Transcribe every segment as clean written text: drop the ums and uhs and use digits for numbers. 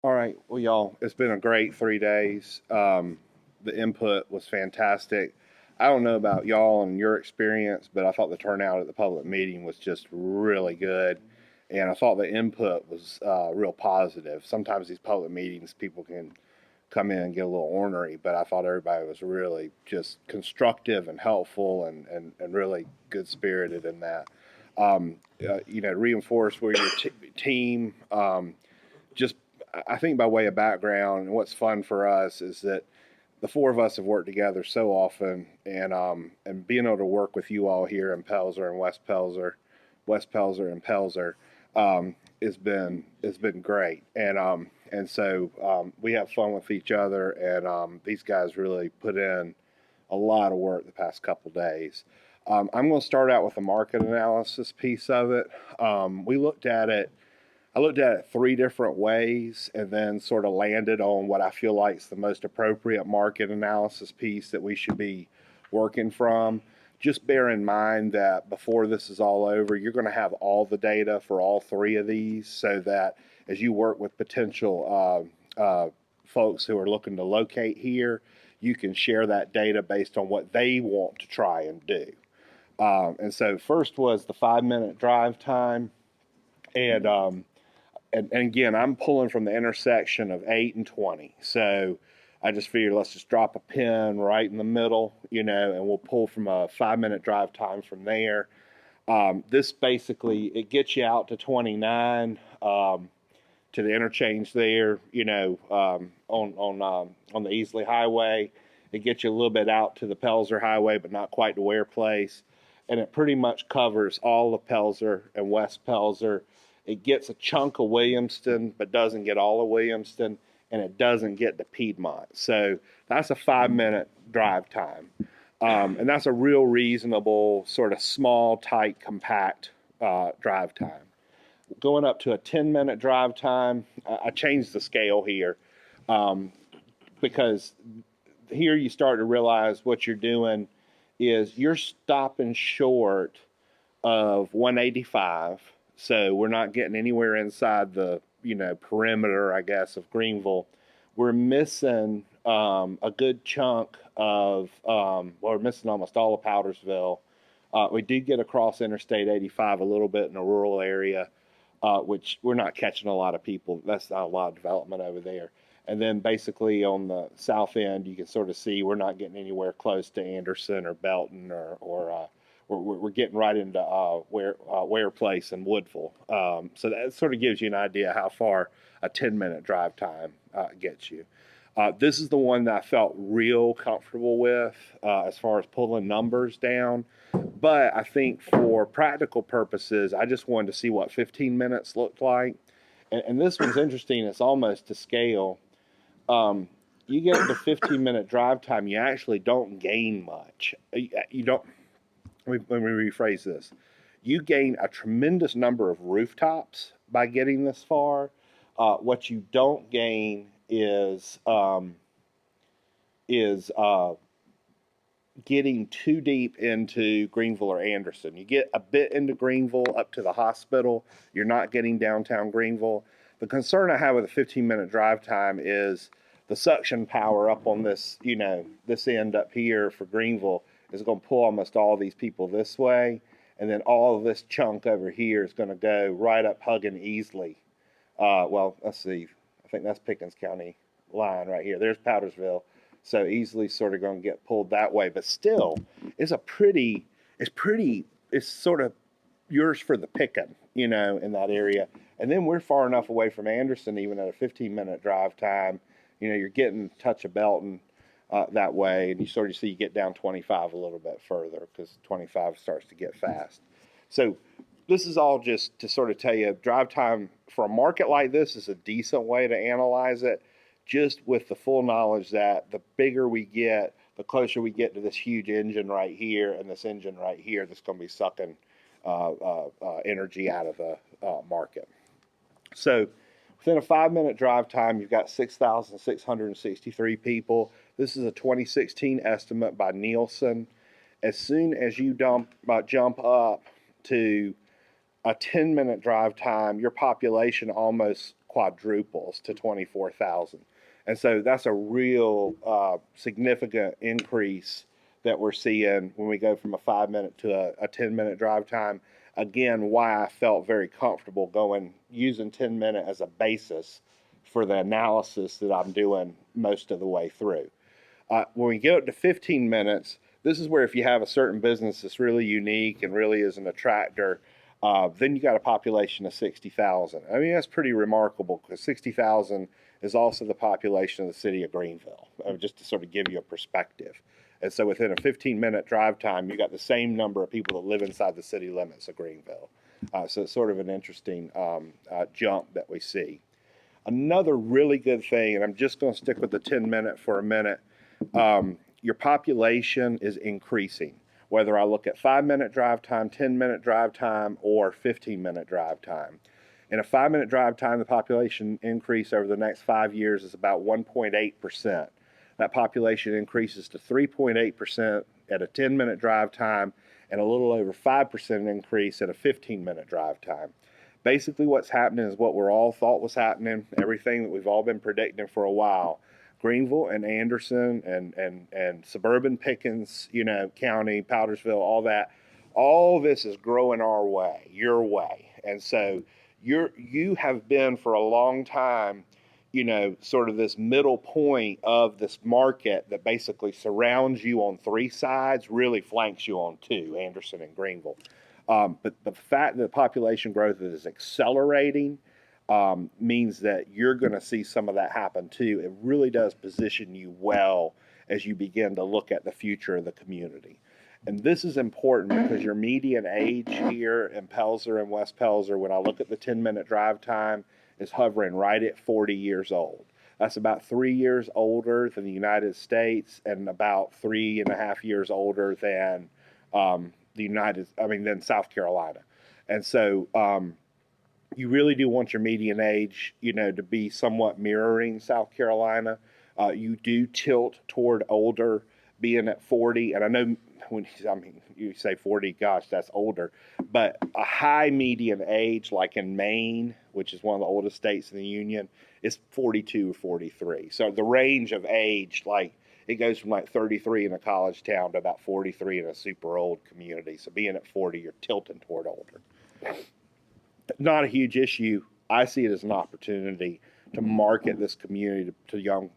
All right, well, y'all, it's been a great 3 days. The input was fantastic. I don't know about y'all and your experience, but I thought the turnout at the public meeting was just really good. And I thought the input was real positive. Sometimes these public meetings, people can come in and get a little ornery, but I thought everybody was really just constructive and helpful and really good spirited in that. Reinforce where your team. Just I think by way of background, and what's fun for us is that the four of us have worked together so often, and being able to work with you all here in Pelzer and West Pelzer and Pelzer, has been great, and so we have fun with each other, and these guys really put in a lot of work the past couple days. I'm going to start out with the market analysis piece of it. We looked at it I looked at it three different ways and then sort of landed on what I feel like is the most appropriate market analysis piece that we should be working from. Just bear in mind that before this is all over, you're going to have all the data for all three of these so that as you work with potential folks who are looking to locate here, you can share that data based on what they want to try and do. And so, first was the 5 minute drive time. And and again, I'm pulling from the intersection of 8 and 20. So I just figured let's just drop a pin right in the middle, and we'll pull from a 5 minute drive time from there. This basically it gets you out to 29 to the interchange there, on the Easley Highway. It gets you a little bit out to the Pelzer Highway, but not quite to Ware Place, and it pretty much covers all of Pelzer and West Pelzer. It gets a chunk of Williamston, but doesn't get all of Williamston, and it doesn't get to Piedmont. So that's a 5 minute drive time. And that's a real reasonable, sort of small, tight, compact drive time. Going up to a 10-minute drive time, I changed the scale here um, because here you start to realize what you're doing is you're stopping short of 185. So we're not getting anywhere inside the perimeter, I guess, of Greenville. We're missing a good chunk of we're missing almost all of Powdersville. We do get across Interstate 85 a little bit in a rural area, which we're not catching a lot of people. That's not a lot of development over there. And then basically on the south end, you can sort of see we're not getting anywhere close to Anderson or Belton or we're getting right into Ware Place and Woodville. So that sort of gives you an idea how far a 10-minute drive time gets you. This is the one that I felt real comfortable with as far as pulling numbers down. But I think for practical purposes, I just wanted to see what 15 minutes looked like. And this one's interesting. It's almost to scale. You get the 15-minute drive time, you actually don't gain much. You don't. Let me rephrase this. You gain a tremendous number of rooftops by getting this far. What you don't gain is getting too deep into Greenville or Anderson. You get a bit into Greenville up to the hospital. You're not getting downtown Greenville. The concern I have with a 15-minute drive time is the suction power up on this, this end up here for Greenville is going to pull almost all these people this way. And then all of this chunk over here is going to go right up hugging Easley. Well, let's see. I think that's Pickens County line right here. There's Powdersville. So easily sort of going to get pulled that way. But still, it's sort of yours for the picking, in that area. And then we're far enough away from Anderson, even at a 15-minute drive time. You're getting touch of Belton that way, and you sort of see you get down 25 a little bit further because 25 starts to get fast. So this is all just to sort of tell you drive time for a market like this is a decent way to analyze it, just with the full knowledge that the bigger we get, the closer we get to this huge engine right here and this engine right here that's going to be sucking energy out of the market. So within a 5 minute drive time, you've got 6,663 people. This is a 2016 estimate by Nielsen. As soon as you jump up to a 10-minute drive time, your population almost quadruples to 24,000. And so that's a real significant increase that we're seeing when we go from a 5-minute to a 10-minute drive time. Again, why I felt very comfortable using 10-minute as a basis for the analysis that I'm doing most of the way through. When we get up to 15 minutes, this is where if you have a certain business that's really unique and really is an attractor, then you got a population of 60,000. I mean, that's pretty remarkable because 60,000 is also the population of the city of Greenville, just to sort of give you a perspective. And so within a 15-minute drive time, you got the same number of people that live inside the city limits of Greenville. So it's sort of an interesting jump that we see. Another really good thing, and I'm just going to stick with the 10-minute for a minute, your population is increasing. Whether I look at 5-minute drive time, 10-minute drive time, or 15-minute drive time. In a 5-minute drive time, the population increase over the next 5 years is about 1.8%. That population increases to 3.8% at a 10-minute drive time and a little over 5% increase at a 15-minute drive time. Basically what's happening is what we're all thought was happening, everything that we've all been predicting for a while. Greenville and Anderson and suburban Pickens, County, Powdersville, all this is growing our way, your way. And so you have been for a long time, sort of this middle point of this market that basically surrounds you on 3 sides, really flanks you on 2, Anderson and Greenville. But the fact that population growth is accelerating means that you're going to see some of that happen too. It really does position you well as you begin to look at the future of the community. And this is important because your median age here in Pelzer and West Pelzer, when I look at the 10-minute drive time, is hovering right at 40 years old. That's about 3 years older than the United States and about 3.5 years older than than South Carolina. And so you really do want your median age, to be somewhat mirroring South Carolina. You do tilt toward older, being at 40. And I know you say 40, gosh, that's older. But a high median age, like in Maine, which is one of the oldest states in the Union, is 42 or 43. So the range of age, it goes from 33 in a college town to about 43 in a super old community. So being at 40, you're tilting toward older. Not a huge issue. I see it as an opportunity to market this community to young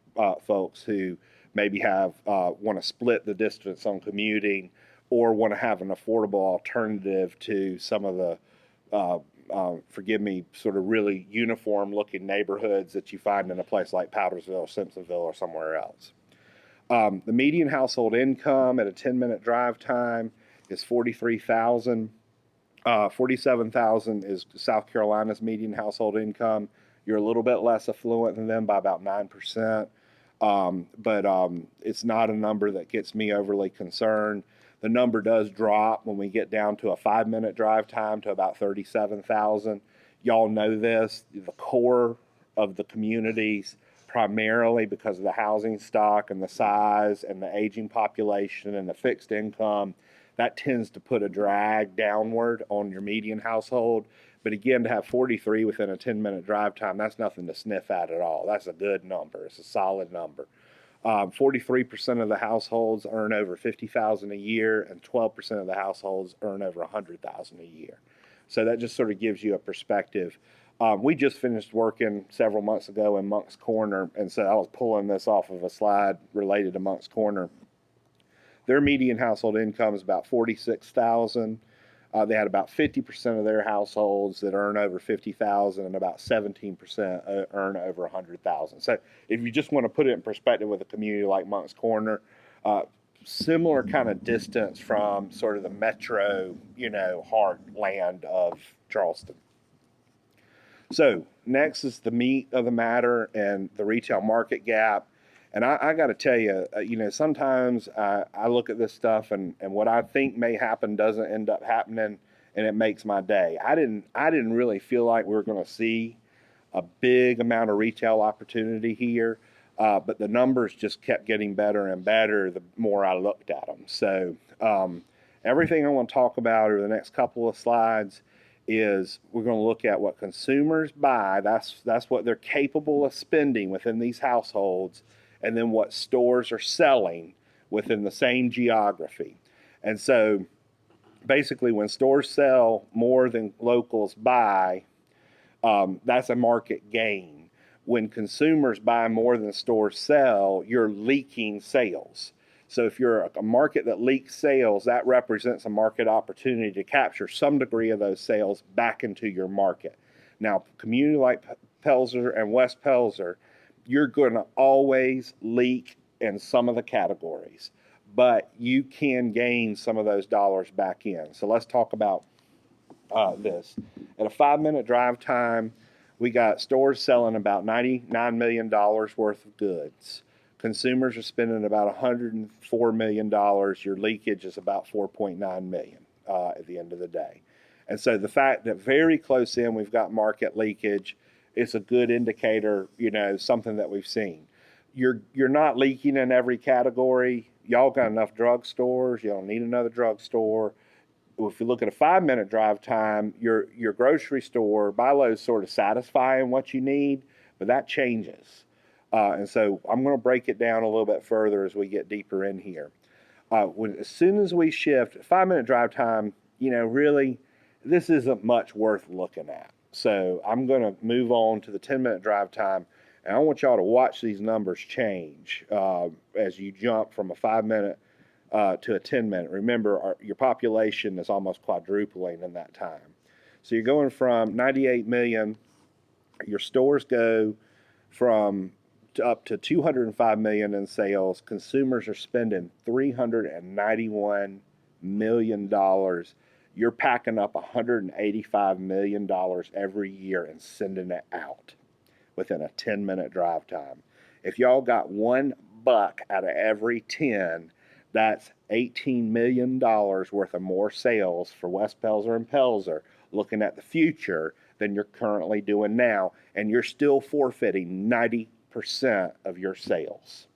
folks who maybe want to split the distance on commuting or want to have an affordable alternative to some of the, forgive me, sort of really uniform-looking neighborhoods that you find in a place like Powdersville, Simpsonville, or somewhere else. The median household income at a 10-minute drive time is $43,000. 47,000 is South Carolina's median household income. You're a little bit less affluent than them by about 9%, but it's not a number that gets me overly concerned. The number does drop when we get down to a 5-minute drive time to about 37,000. Y'all know this. The core of the communities, primarily because of the housing stock and the size and the aging population and the fixed income, that tends to put a drag downward on your median household. But again, to have 43 within a 10-minute drive time, that's nothing to sniff at all. That's a good number. It's a solid number. 43% of the households earn over $50,000 a year, and 12% of the households earn over $100,000 a year. So that just sort of gives you a perspective. We just finished working several months ago in Moncks Corner, and so I was pulling this off of a slide related to Moncks Corner. Their median household income is about $46,000. They had about 50% of their households that earn over $50,000, and about 17% earn over $100,000. So if you just want to put it in perspective with a community like Moncks Corner, similar kind of distance from sort of the metro, heartland of Charleston. So next is the meat of the matter and the retail market gap. And I got to tell you, sometimes I look at this stuff and what I think may happen doesn't end up happening, and it makes my day. I didn't really feel like we were going to see a big amount of retail opportunity here, but the numbers just kept getting better and better the more I looked at them. So everything I want to talk about over the next couple of slides is we're going to look at what consumers buy. That's what they're capable of spending within these households, and then what stores are selling within the same geography. And so basically when stores sell more than locals buy, that's a market gain. When consumers buy more than stores sell, you're leaking sales. So if you're a market that leaks sales, that represents a market opportunity to capture some degree of those sales back into your market. Now, community like Pelzer and West Pelzer, you're going to always leak in some of the categories, but you can gain some of those dollars back in. So let's talk about this. At a 5-minute drive time, we got stores selling about $99 million worth of goods. Consumers are spending about $104 million. Your leakage is about $4.9 million at the end of the day. And so the fact that very close in we've got market leakage, it's a good indicator, something that we've seen. You're not leaking in every category. Y'all got enough drugstores. You don't need another drugstore. If you look at a 5-minute drive time, your grocery store buy low is sort of satisfying what you need, but that changes. And so I'm going to break it down a little bit further as we get deeper in here. As soon as we shift, 5-minute drive time, really, this isn't much worth looking at. So I'm going to move on to the 10-minute drive time, and I want y'all to watch these numbers change as you jump from a 5-minute to a 10-minute. Remember, your population is almost quadrupling in that time. So you're going from 98 million, your stores go from up to 205 million in sales. Consumers are spending $391 million. You're packing up $185 million every year and sending it out within a 10-minute drive time. If y'all got $1 out of every 10, that's $18 million worth of more sales for West Pelzer and Pelzer looking at the future than you're currently doing now, and you're still forfeiting 90% of your sales.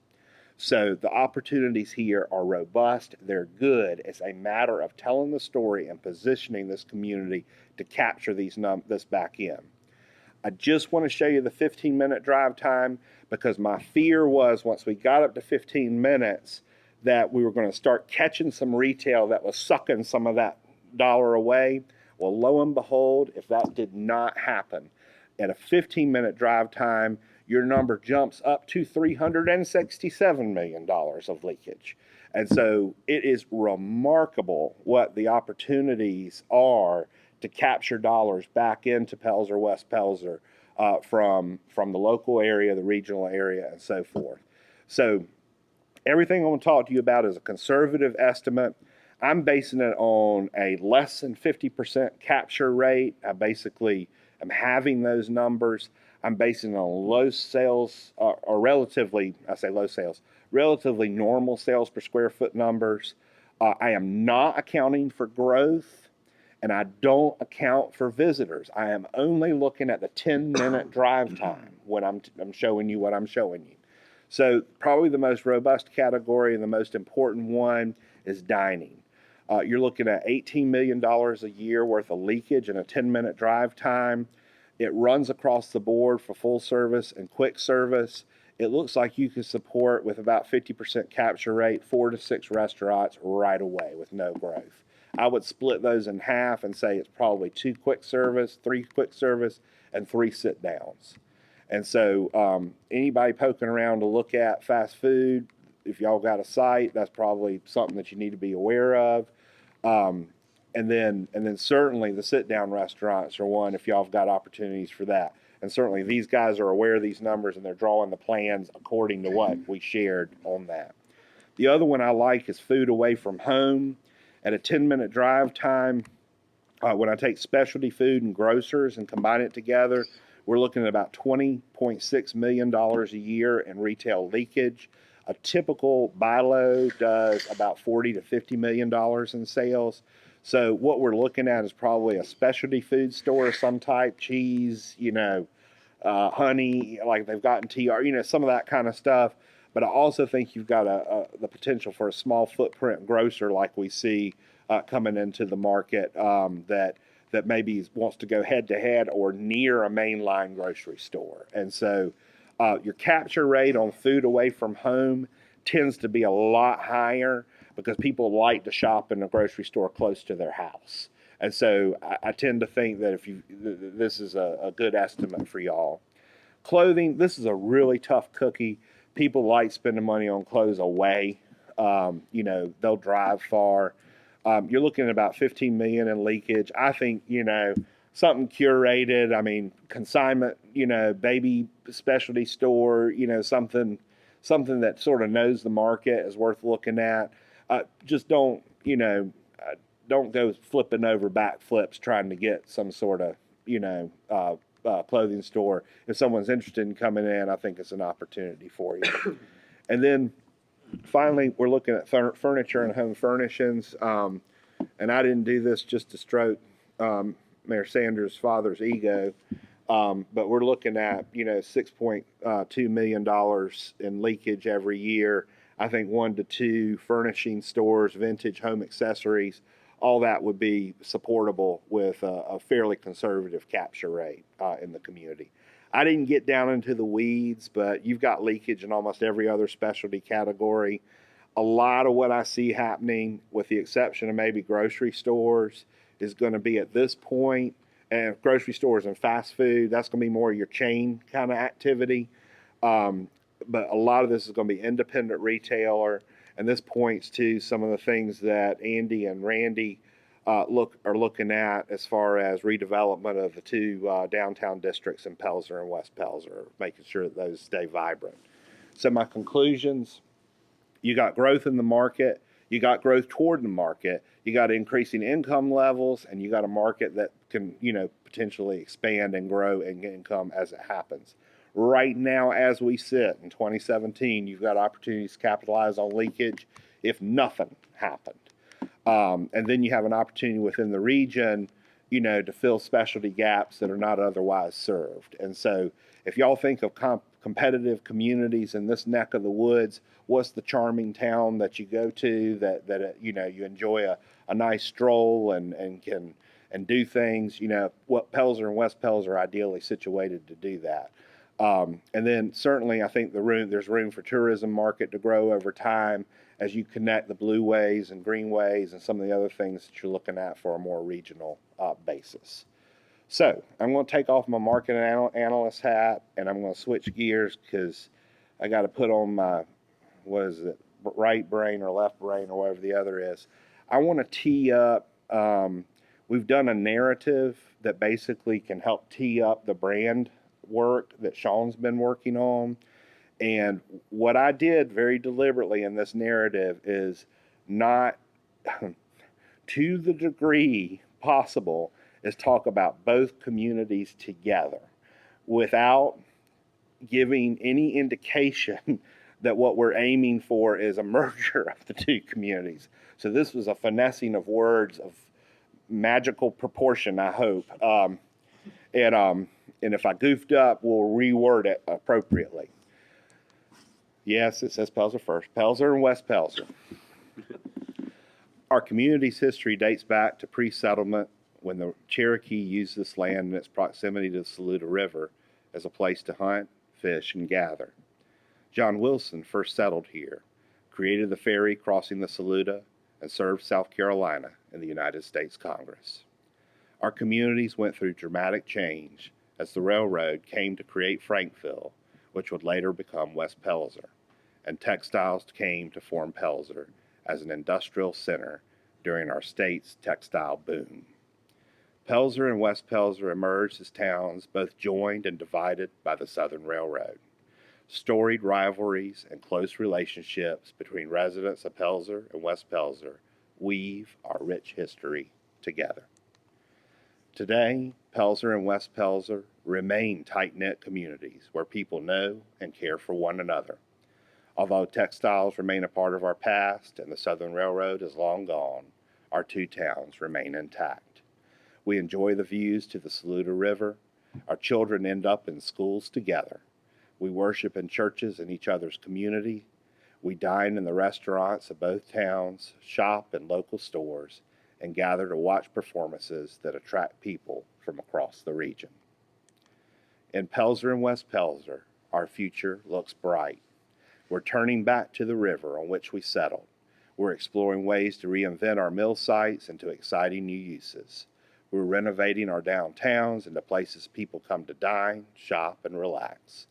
So the opportunities here are robust. They're good. It's a matter of telling the story and positioning this community to capture this back in. I just want to show you the 15-minute drive time because my fear was once we got up to 15 minutes that we were going to start catching some retail that was sucking some of that dollar away. Well, lo and behold, if that did not happen, at a 15-minute drive time, your number jumps up to $367 million of leakage. And so it is remarkable what the opportunities are to capture dollars back into Pelzer, West Pelzer, from the local area, the regional area, and so forth. So everything I'm going to talk to you about is a conservative estimate. I'm basing it on a less than 50% capture rate. I basically am having those numbers. I'm basing it on low sales, or relatively, I say low sales, relatively normal sales per square foot numbers. I am not accounting for growth, and I don't account for visitors. I am only looking at the 10-minute drive time when I'm showing you what I'm showing you. So probably the most robust category and the most important one is dining. You're looking at $18 million a year worth of leakage in a 10-minute drive time. It runs across the board for full service and quick service. It looks like you can support, with about 50% capture rate, 4 to 6 restaurants right away with no growth. I would split those in half and say it's probably 2 quick service, 3 quick service, and 3 sit downs. And so anybody poking around to look at fast food, if y'all got a site, that's probably something that you need to be aware of. And then certainly the sit-down restaurants are one if y'all have got opportunities for that. And certainly these guys are aware of these numbers and they're drawing the plans according to what we shared on that. The other one I like is food away from home. At a 10-minute drive time, when I take specialty food and grocers and combine it together, we're looking at about $20.6 million a year in retail leakage. A typical buy low does about $40 to $50 million in sales. So what we're looking at is probably a specialty food store of some type, cheese, honey, like they've got in TR, some of that kind of stuff. But I also think you've got the potential for a small footprint grocer like we see coming into the market that that maybe wants to go head to head or near a mainline grocery store. And so your capture rate on food away from home tends to be a lot higher because people like to shop in a grocery store close to their house. And so I tend to think that this is a good estimate for y'all. Clothing, this is a really tough cookie. People like spending money on clothes away. They'll drive far. You're looking at about 15 million in leakage. I think, something curated. I mean, consignment, baby specialty store, something that sort of knows the market is worth looking at. Just don't go flipping over backflips trying to get some sort of, clothing store. If someone's interested in coming in, I think it's an opportunity for you. And then finally, we're looking at furniture and home furnishings. And I didn't do this just to stroke Mayor Sanders' father's ego, but we're looking at, $6.2 million in leakage every year. I think 1 to 2 furnishing stores, vintage home accessories, all that would be supportable with a fairly conservative capture rate in the community. I didn't get down into the weeds, but you've got leakage in almost every other specialty category. A lot of what I see happening, with the exception of maybe grocery stores, is going to be at this point, and grocery stores and fast food, that's going to be more your chain kind of activity. But a lot of this is going to be independent retailer, and this points to some of the things that Andy and Randy are looking at as far as redevelopment of the 2 downtown districts in Pelzer and West Pelzer, making sure that those stay vibrant. So my conclusions: you got growth in the market, you got growth toward the market, you got increasing income levels, and you got a market that can, potentially expand and grow in income as it happens. Right now, as we sit in 2017, you've got opportunities to capitalize on leakage if nothing happened. And then you have an opportunity within the region, to fill specialty gaps that are not otherwise served. And so if y'all think of competitive communities in this neck of the woods, what's the charming town that you go to that you enjoy a nice stroll and can do things? What Pelzer and West Pelzer are ideally situated to do that. And then certainly I think there's room for tourism market to grow over time as you connect the blueways and greenways and some of the other things that you're looking at for a more regional basis. So I'm going to take off my market analyst hat, and I'm going to switch gears because I got to put on my, right brain or left brain or whatever the other is. I want to tee up, we've done a narrative that basically can help tee up the brand work that Shawn's been working on. And what I did very deliberately in this narrative is not, to the degree possible, is talk about both communities together without giving any indication that what we're aiming for is a merger of the 2 communities. So this was a finessing of words of magical proportion, I hope. And if I goofed up, we'll reword it appropriately. Yes, it says Pelzer first. Pelzer and West Pelzer. Our community's history dates back to pre-settlement, when the Cherokee used this land and its proximity to the Saluda River as a place to hunt, fish, and gather. John Wilson first settled here, created the ferry crossing the Saluda, and served South Carolina in the United States Congress. Our communities went through dramatic change as the railroad came to create Frankville, which would later become West Pelzer, and textiles came to form Pelzer as an industrial center during our state's textile boom. Pelzer and West Pelzer emerged as towns both joined and divided by the Southern Railroad. Storied rivalries and close relationships between residents of Pelzer and West Pelzer weave our rich history together. Today, Pelzer and West Pelzer remain tight-knit communities where people know and care for one another. Although textiles remain a part of our past and the Southern Railroad is long gone, our 2 towns remain intact. We enjoy the views to the Saluda River. Our children end up in schools together. We worship in churches in each other's community. We dine in the restaurants of both towns, shop in local stores, and gather to watch performances that attract people from across the region. In Pelzer and West Pelzer, our future looks bright. We're turning back to the river on which we settled. We're exploring ways to reinvent our mill sites into exciting new uses. We're renovating our downtowns into places people come to dine, shop, and relax.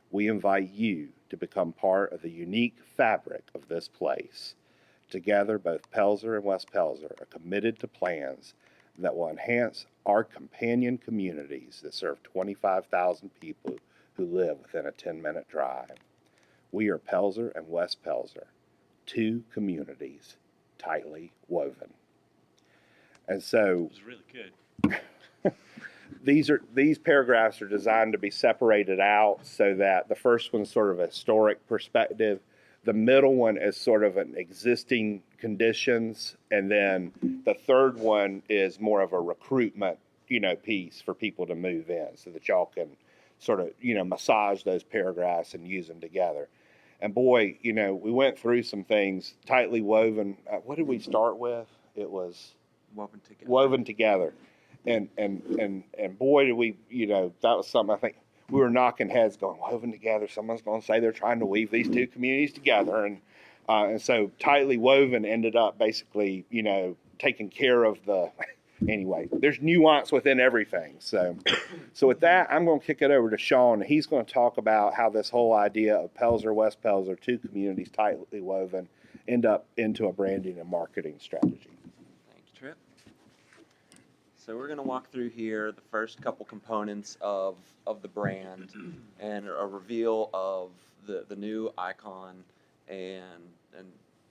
We invite you to become part of the unique fabric of this place. Together, both Pelzer and West Pelzer are committed to plans that will enhance our companion communities that serve 25,000 people who live within a 10-minute drive. We are Pelzer and West Pelzer, two communities tightly woven. And so it was really good. these paragraphs are designed to be separated out so that the first one's sort of a historic perspective. The middle one is sort of an existing conditions, and then the third one is more of a recruitment, piece for people to move in, so that y'all can sort of, massage those paragraphs and use them together. And boy, we went through some things tightly woven. What did we start with? It was woven together. And boy, did we, that was something I think we were knocking heads going, woven together. Someone's going to say they're trying to weave these two communities together. And so tightly woven ended up basically, taking care of anyway, there's nuance within everything. So with that, I'm going to kick it over to Shawn. He's going to talk about how this whole idea of Pelzer, West Pelzer, two communities tightly woven, end up into a branding and marketing strategy. Thank you, Tripp. So we're going to walk through here the first couple components of the brand and a reveal of the new icon and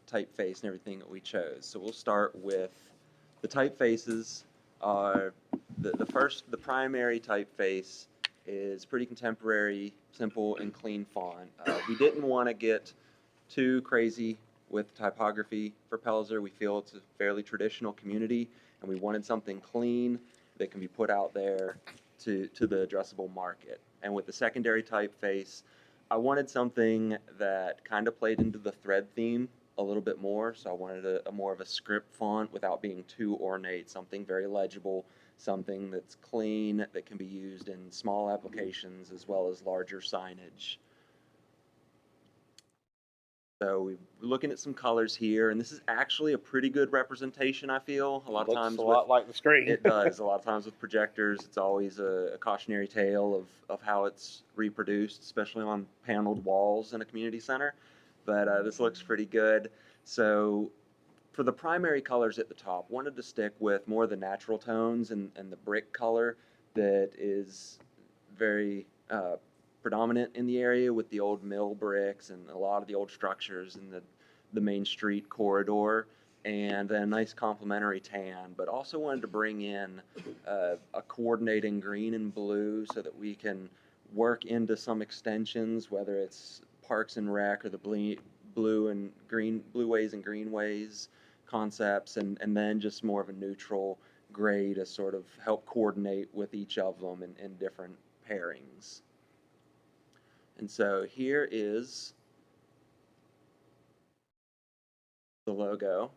typeface and everything that we chose. So we'll start with the typefaces. The primary typeface is pretty contemporary, simple, and clean font. We didn't want to get too crazy with typography for Pelzer. We feel it's a fairly traditional community, and we wanted something clean that can be put out there to the addressable market. And with the secondary typeface, I wanted something that kind of played into the thread theme a little bit more. So I wanted a more of a script font without being too ornate, something very legible, something that's clean, that can be used in small applications as well as larger signage. So we're looking at some colors here, and this is actually a pretty good representation, I feel. A lot of times, a lot like the screen. It does. A lot of times with projectors, it's always a cautionary tale of how it's reproduced, especially on paneled walls in a community center. But this looks pretty good. So for the primary colors at the top, wanted to stick with more of the natural tones and the brick color that is very predominant in the area with the old mill bricks and a lot of the old structures in the main street corridor, and then a nice complementary tan, but also wanted to bring in a coordinating green and blue so that we can work into some extensions, whether it's Parks and Rec or the blue and green, blueways and greenways concepts, and then just more of a neutral gray to sort of help coordinate with each of them in different pairings. And so here is the logo.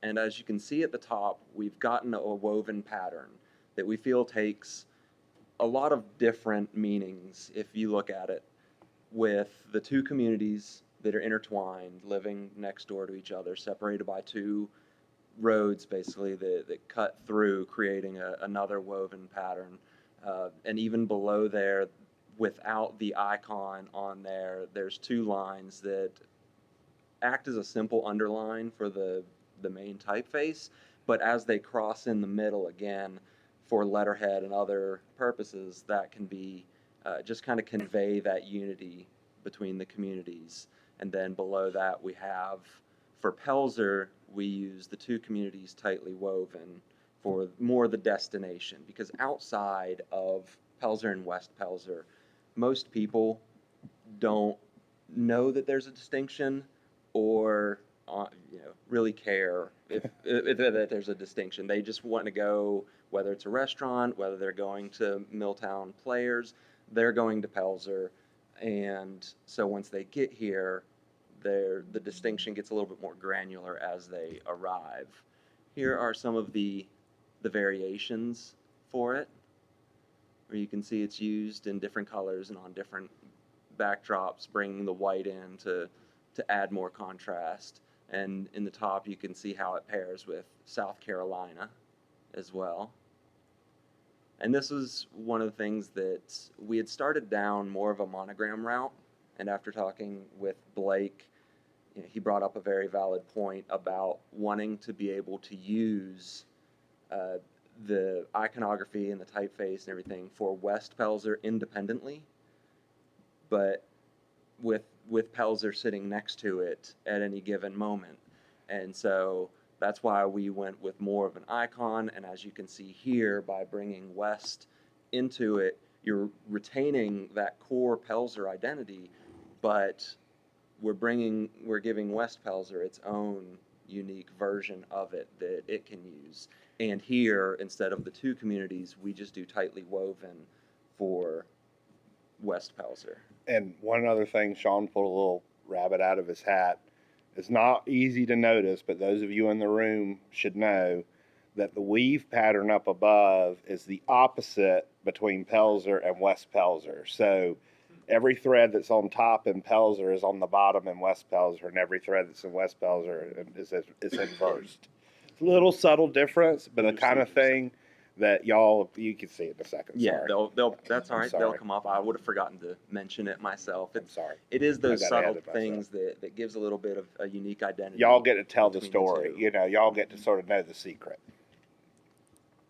And as you can see at the top, we've gotten a woven pattern that we feel takes a lot of different meanings if you look at it, with the two communities that are intertwined, living next door to each other, separated by two roads basically that cut through, creating another woven pattern. And even below there, without the icon on there, there's two lines that act as a simple underline for the main typeface, but as they cross in the middle again for letterhead and other purposes, that can be just kind of convey that unity between the communities. And then below that we have, for Pelzer, we use the two communities tightly woven for more the destination, because outside of Pelzer and West Pelzer, most people don't know that there's a distinction or really care if that there's a distinction. They just want to go, whether it's a restaurant, whether they're going to Milltown Players, they're going to Pelzer. And so once they get here, the distinction gets a little bit more granular as they arrive. Here are some of the variations for it, where you can see it's used in different colors and on different backdrops, bringing the white in to add more contrast. And in the top, you can see how it pairs with South Carolina as well. And this was one of the things that we had started down more of a monogram route. And after talking with Blake, he brought up a very valid point about wanting to be able to use the iconography and the typeface and everything for West Pelzer independently, but with Pelzer sitting next to it at any given moment. And so that's why we went with more of an icon. And as you can see here, by bringing West into it, you're retaining that core Pelzer identity, but we're giving West Pelzer its own unique version of it that it can use. And here, instead of the two communities, we just do tightly woven for West Pelzer. And one other thing, Shawn pulled a little rabbit out of his hat. It's not easy to notice, but those of you in the room should know that the weave pattern up above is the opposite between Pelzer and West Pelzer. So every thread that's on top in Pelzer is on the bottom in West Pelzer, and every thread that's in West Pelzer is inversed. It's a little subtle difference, but the kind of thing that you can see it in a second. Yeah, Sorry. they'll that's all right. They'll come up. I would have forgotten to mention it myself. I'm sorry. It is those subtle things that gives a little bit of a unique identity. Y'all get to tell the story. Y'all get to sort of know the secret.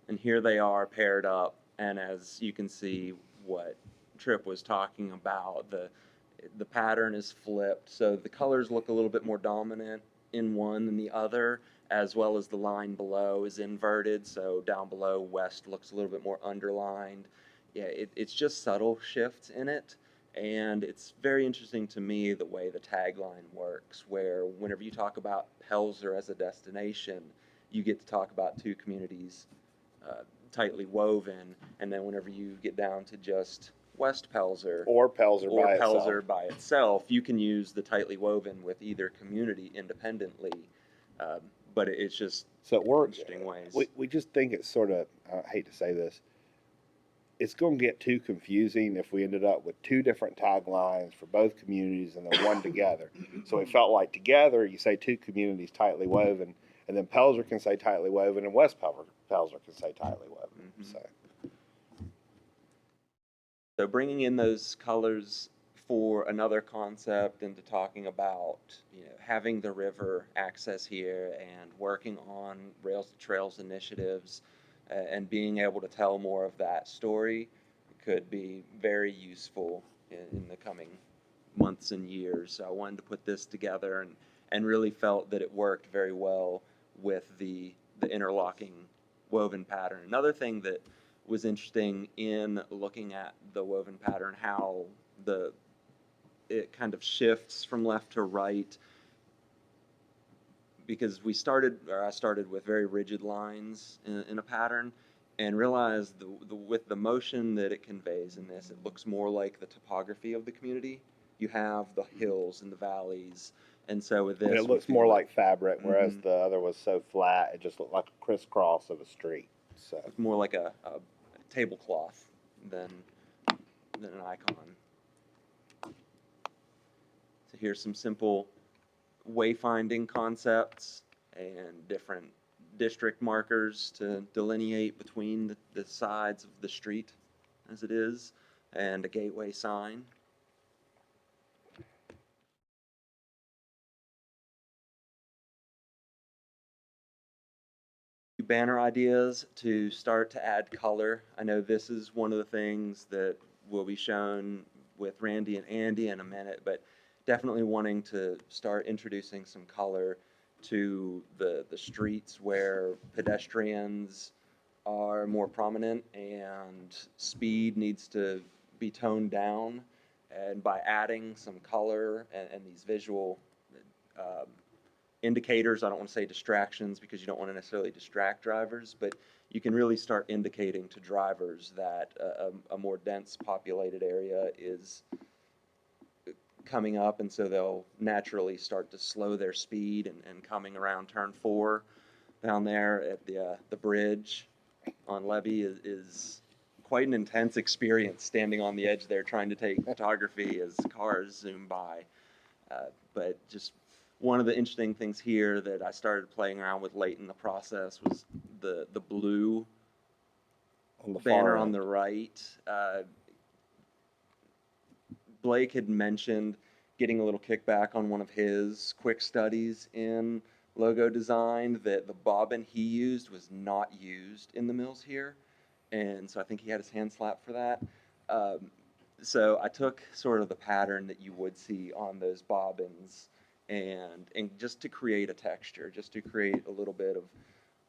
And here they are paired up, and as you can see, what Tripp was talking about, the pattern is flipped, so the colors look a little bit more dominant in one than the other, as well as the line below is inverted, so down below West looks a little bit more underlined. Yeah, it's just subtle shifts in it, and it's very interesting to me the way the tagline works, where whenever you talk about Pelzer as a destination, you get to talk about two communities tightly woven, and then whenever you get down to just West Pelzer or Pelzer by itself, you can use the tightly woven with either community independently. But it's just so it works interesting ways. We just think it's sort of, I hate to say this, it's going to get too confusing if we ended up with two different taglines for both communities and then one together. So it felt like together you say two communities tightly woven, and then Pelzer can say tightly woven, and West Pelzer can say tightly woven. So bringing in those colors for another concept into talking about having the river access here and working on Rails to Trails initiatives and being able to tell more of that story could be very useful in the coming months and years. So I wanted to put this together and really felt that it worked very well with the interlocking woven pattern. Another thing that was interesting in looking at the woven pattern, how it kind of shifts from left to right, because I started with very rigid lines in a pattern, and realized with the motion that it conveys in this, it looks more like the topography of the community. You have the hills and the valleys, and so with this, and it looks more like fabric, whereas the other was so flat, it just looked like a crisscross of a street. So it's more like a tablecloth than an icon. So here's some simple wayfinding concepts and different district markers to delineate between the sides of the street as it is, and a gateway sign. Banner ideas to start to add color. I know this is one of the things that will be shown with Randy and Andy in a minute, but definitely wanting to start introducing some color to the streets where pedestrians are more prominent and speed needs to be toned down, and by adding some color and these visual indicators, I don't want to say distractions because you don't want to necessarily distract drivers, but you can really start indicating to drivers that a more dense populated area is coming up, and so they'll naturally start to slow their speed and coming around turn 4. down there at the bridge on Levee is quite an intense experience, standing on the edge there trying to take photography as cars zoom by. But just one of the interesting things here that I started playing around with late in the process was the blue On the banner far on end. the right. Blake had mentioned getting a little kickback on one of his quick studies in logo design, that the bobbin he used was not used in the mills here. And so I think he had his hand slapped for that. So I took sort of the pattern that you would see on those bobbins and just to create a texture, just to create a little bit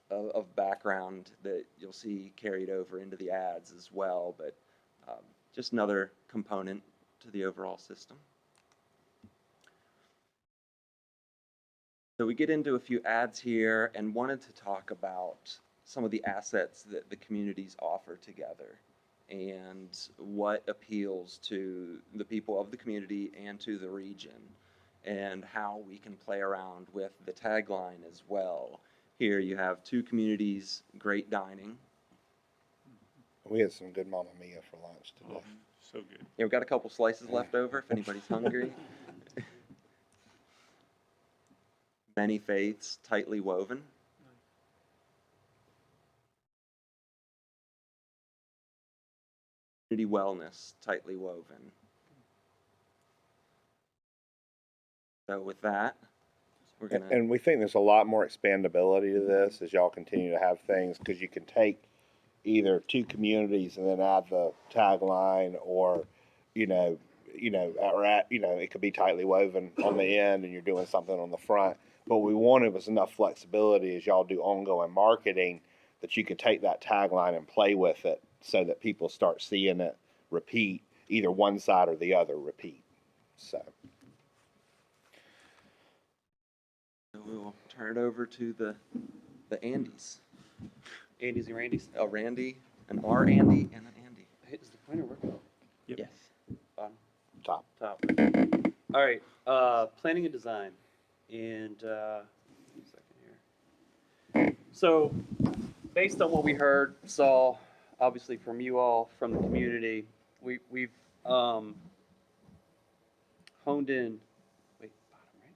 of background that you'll see carried over into the ads as well. But just another component to the overall system. So we get into a few ads here and wanted to talk about some of the assets that the communities offer together and what appeals to the people of the community and to the region, and how we can play around with the tagline as well. Here you have two communities, great dining. We had some good Mamma Mia for lunch today. Oh, so good. Yeah, we've got a couple slices left over if anybody's hungry. Many faiths tightly woven. Community wellness tightly woven. So with that, we're gonna. And we think there's a lot more expandability to this as y'all continue to have things, because you can take either two communities and then add the tagline, or it could be tightly woven on the end and you're doing something on the front. But what we wanted was enough flexibility as y'all do ongoing marketing that you could take that tagline and play with it so that people start seeing it repeat, either one side or the other repeat. So We will turn it over to the Andys. Andy's and Randy's. A Randy, an R Andy, and an Andy. Is the pointer working? Yep. Yes. Bottom, top. top. All right. Planning and design. And give me a second here. So, based on what we heard, saw, obviously from you all, from the community, we've honed in. Wait, bottom right.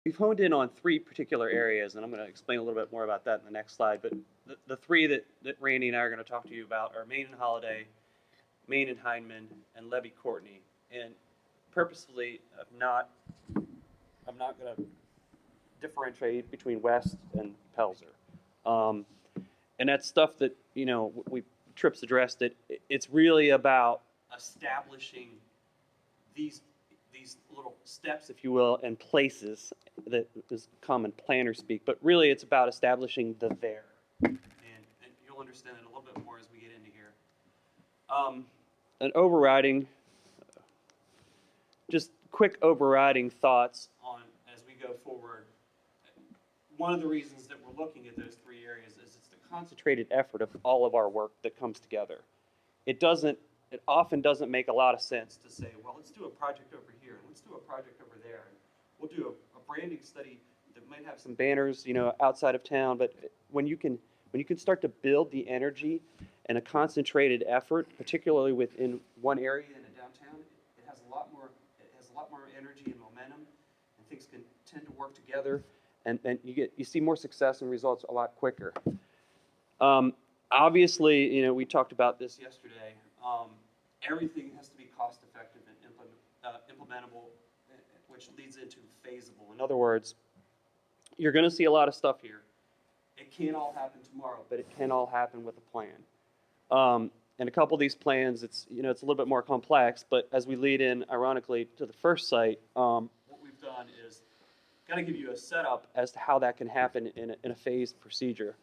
We've honed in on three particular areas, and I'm going to explain a little bit more about that in the next slide. But the three that Randy and I are going to talk to you about are Main and Holiday, Main and Hindman, and Levee Courtney. And purposefully, I'm not going to differentiate between West and Pelzer. And that's stuff that, Tripp's addressed it. It's really about establishing these little steps, if you will, and places that is common planner speak. But really, it's about establishing the there. And you'll understand it a little bit more as we get into here. An overriding, just quick overriding thoughts on as we go forward. One of the reasons that we're looking at those three areas is it's the concentrated effort of all of our work that comes together. It often doesn't make a lot of sense to say, well, let's do a project over here and let's do a project over there. And we'll do a branding study that might have some banners, outside of town. But when you can start to build the energy and a concentrated effort, particularly within one area in a downtown, it has a lot more energy and momentum, and things can tend to work together, and you see more success and results a lot quicker. Obviously, we talked about this yesterday. Everything has to be cost effective and implementable, which leads into feasible. In other words, you're going to see a lot of stuff here. It can't all happen tomorrow, but it can all happen with a plan. And a couple of these plans, it's a little bit more complex, but as we lead in, ironically, to the first site, what we've done is kind of give you a setup as to how that can happen in a phased procedure.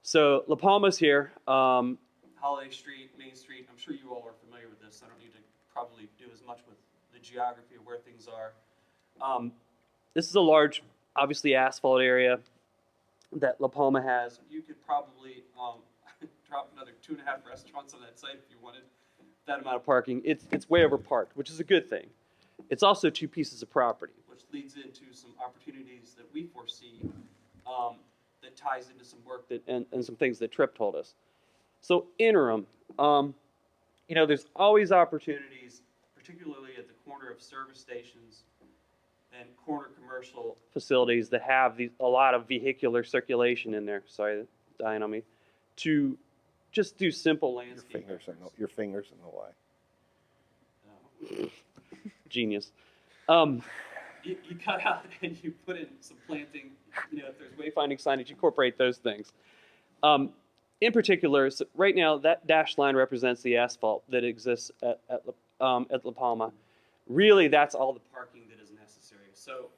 So La Palma's here, Holiday Street, Main Street. I'm sure you all are familiar with this. I don't need to probably do as much with the geography of where things are. This is a large, obviously, asphalt area that La Palma has. You could probably drop another 2.5 restaurants on that site if you wanted that amount of parking. It's way over parked, which is a good thing. It's also two pieces of property, which leads into some opportunities that we foresee that ties into some work that and some things that Tripp told us. So interim, there's always opportunities, particularly at the corner of service stations and corner commercial facilities that have a lot of vehicular circulation in there. Sorry, dying on me. To just do simple landscape. Your fingers in the way. Genius. You cut out and you put in some planting. If there's wayfinding signage, incorporate those things. In particular, so right now that dashed line represents the asphalt that exists at La Palma. Really, that's all the parking that is necessary. So,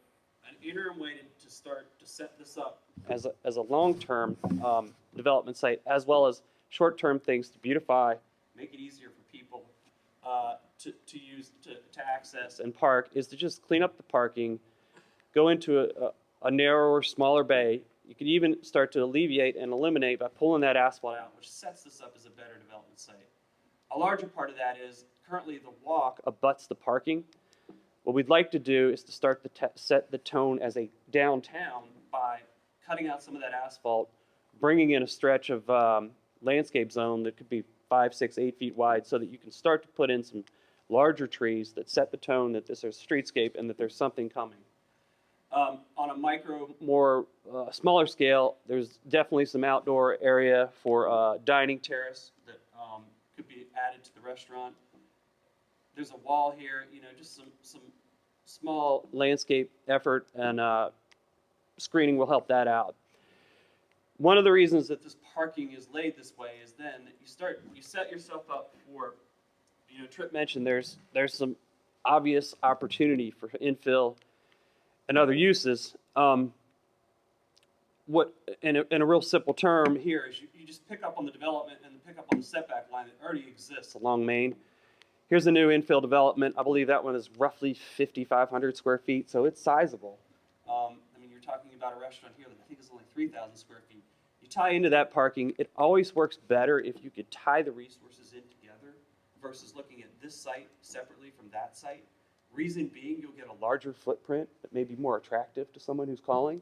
an interim way to start to set this up as a long-term development site, as well as short-term things to beautify, make it easier for people to use, to access and park, is to just clean up the parking, go into a narrower, smaller bay. You could even start to alleviate and eliminate by pulling that asphalt out, which sets this up as a better development site. A larger part of that is currently the walk abuts the parking. What we'd like to do is to start to set the tone as a downtown by cutting out some of that asphalt, bringing in a stretch of landscape zone that could be 5, 6, 8 feet wide, so that you can start to put in some larger trees that set the tone that this is a streetscape and that there's something coming. On a micro, more smaller scale, there's definitely some outdoor area for dining terrace that could be added to the restaurant. There's a wall here, just some small landscape effort, and screening will help that out. One of the reasons that this parking is laid this way is then that you set yourself up for, Tripp mentioned there's some obvious opportunity for infill and other uses. What in a real simple term here is you just pick up on the development and pick up on the setback line that already exists along Main. Here's a new infill development. I believe that one is roughly 5,500 square feet, so it's sizable. You're talking about a restaurant here that I think is only 3,000 square feet. You tie into that parking, it always works better if you could tie the resources in together versus looking at this site separately from that site. Reason being, you'll get a larger footprint that may be more attractive to someone who's calling,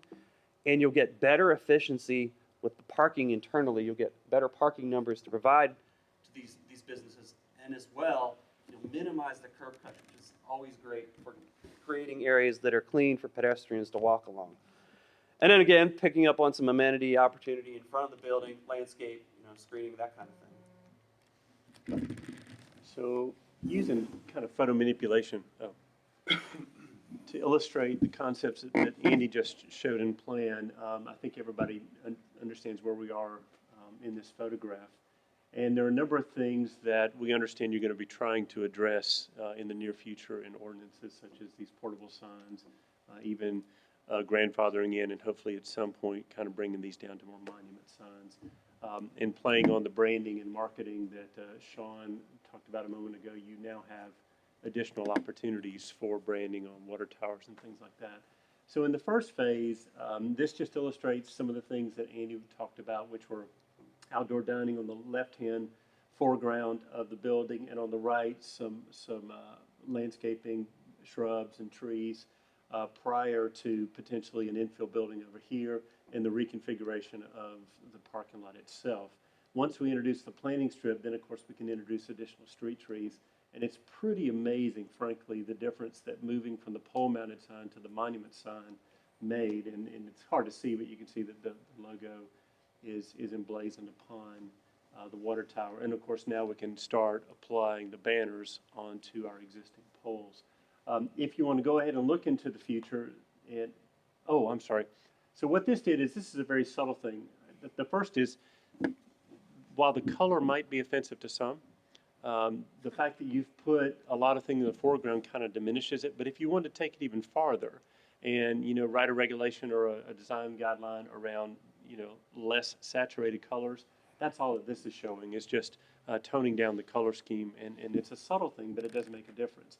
and you'll get better efficiency with the parking internally. You'll get better parking numbers to provide to these businesses, and as well, you'll minimize the curb cut, which is always great for creating areas that are clean for pedestrians to walk along. And then again, picking up on some amenity opportunity in front of the building, landscape, screening, that kind of thing. So using kind of photo manipulation to illustrate the concepts that Andy just showed in plan, I think everybody understands where we are in this photograph. And there are a number of things that we understand you're going to be trying to address in the near future in ordinances, such as these portable signs, even grandfathering in, and hopefully at some point kind of bringing these down to more monument signs. And playing on the branding and marketing that Shawn talked about a moment ago, you now have additional opportunities for branding on water towers and things like that. So in the first phase, this just illustrates some of the things that Andy talked about, which were outdoor dining on the left-hand foreground of the building, and on the right, some landscaping, shrubs and trees prior to potentially an infill building over here, and the reconfiguration of the parking lot itself. Once we introduce the planting strip, then of course we can introduce additional street trees, and it's pretty amazing, frankly, the difference that moving from the pole-mounted sign to the monument sign made, and it's hard to see, but you can see that the logo is emblazoned upon the water tower. And of course now we can start applying the banners onto our existing poles. If you want to go ahead and look into the future, and I'm sorry. So what this did is, this is a very subtle thing. The first is, while the color might be offensive to some, the fact that you've put a lot of things in the foreground kind of diminishes it. But if you want to take it even farther and, write a regulation or a design guideline around, less saturated colors, that's all that this is showing, is just toning down the color scheme. And it's a subtle thing, but it does make a difference.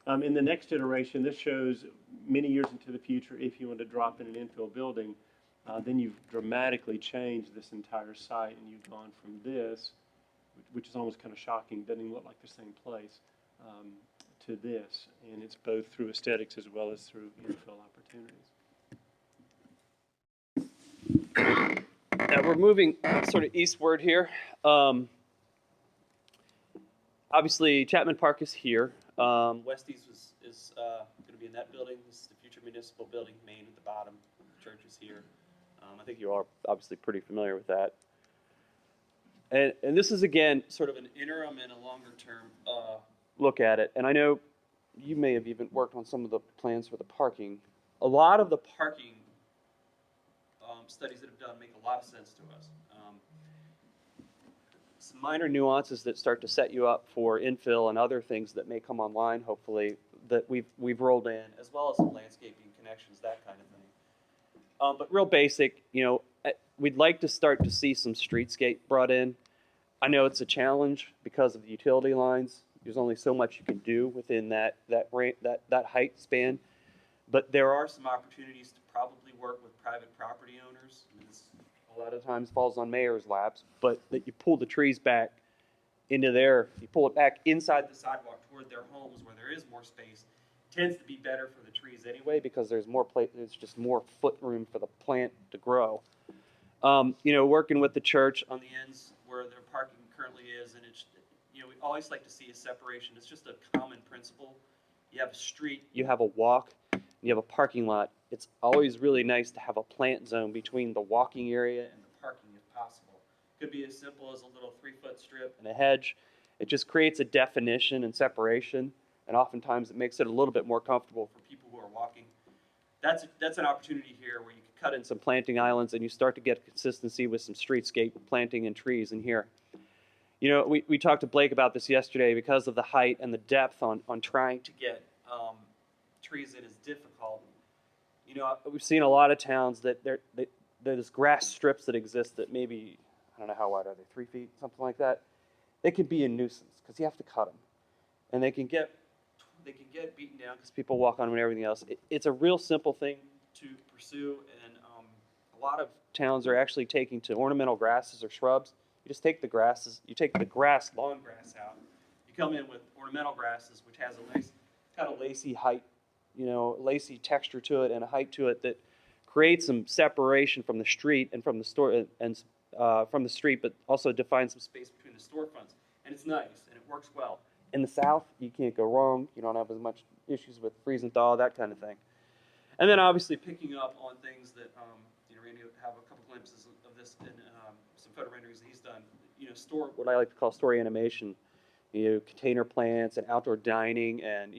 In the next iteration, this shows many years into the future, if you want to drop in an infill building, then you've dramatically changed this entire site, and you've gone from this, which is almost kind of shocking, doesn't even look like the same place, to this, and it's both through aesthetics as well as through infill opportunities. Now we're moving sort of eastward here. Obviously, Chapman Park is here. Westies is going to be in that building. This is the future municipal building, main at the bottom. The church is here. I think you all are obviously pretty familiar with that. And this is, again, sort of an interim and a longer-term look at it. And I know you may have even worked on some of the plans for the parking. A lot of the parking studies that have done make a lot of sense to us. Some minor nuances that start to set you up for infill and other things that may come online, hopefully, that we've rolled in, as well as some landscaping connections, that kind of thing. But real basic, we'd like to start to see some streetscape brought in. I know it's a challenge because of the utility lines. There's only so much you can do within that height span. But there are some opportunities to probably work with private property owners. This a lot of times falls on mayor's laps, but that you pull the trees back into you pull it back inside the sidewalk toward their homes where there is more space. Tends to be better for the trees anyway because there's more there's just more foot room for the plant to grow. Working with the church on the ends where their parking currently is, and it's, we always like to see a separation. It's just a common principle. You have a street, you have a walk, you have a parking lot. It's always really nice to have a plant zone between the walking area and the parking if possible. Could be as simple as a little 3-foot strip and a hedge. It just creates a definition and separation, and oftentimes it makes it a little bit more comfortable for people who are walking. That's an opportunity here where you can cut in some planting islands and you start to get consistency with some streetscape planting and trees in here. We talked to Blake about this yesterday because of the height and the depth on trying to get trees in is difficult. We've seen a lot of towns that there's grass strips that exist that maybe, I don't know how wide are they, 3 feet, something like that. They can be a nuisance because you have to cut them. And they can get beaten down because people walk on them and everything else. It's a real simple thing to pursue, and a lot of towns are actually taking to ornamental grasses or shrubs. You just take the grasses, you take the lawn grass out. You come in with ornamental grasses, which has a nice kind of lacy height, lacy texture to it and a height to it that creates some separation from the street and from the store and from the street, but also defines some space between the storefronts. And it's nice and it works well. In the South, you can't go wrong. You don't have as much issues with freeze and thaw, that kind of thing. And then obviously picking up on things that, Randy will have a couple glimpses of this in some photo renderings that he's done. What I like to call story animation. Container plants and outdoor dining and,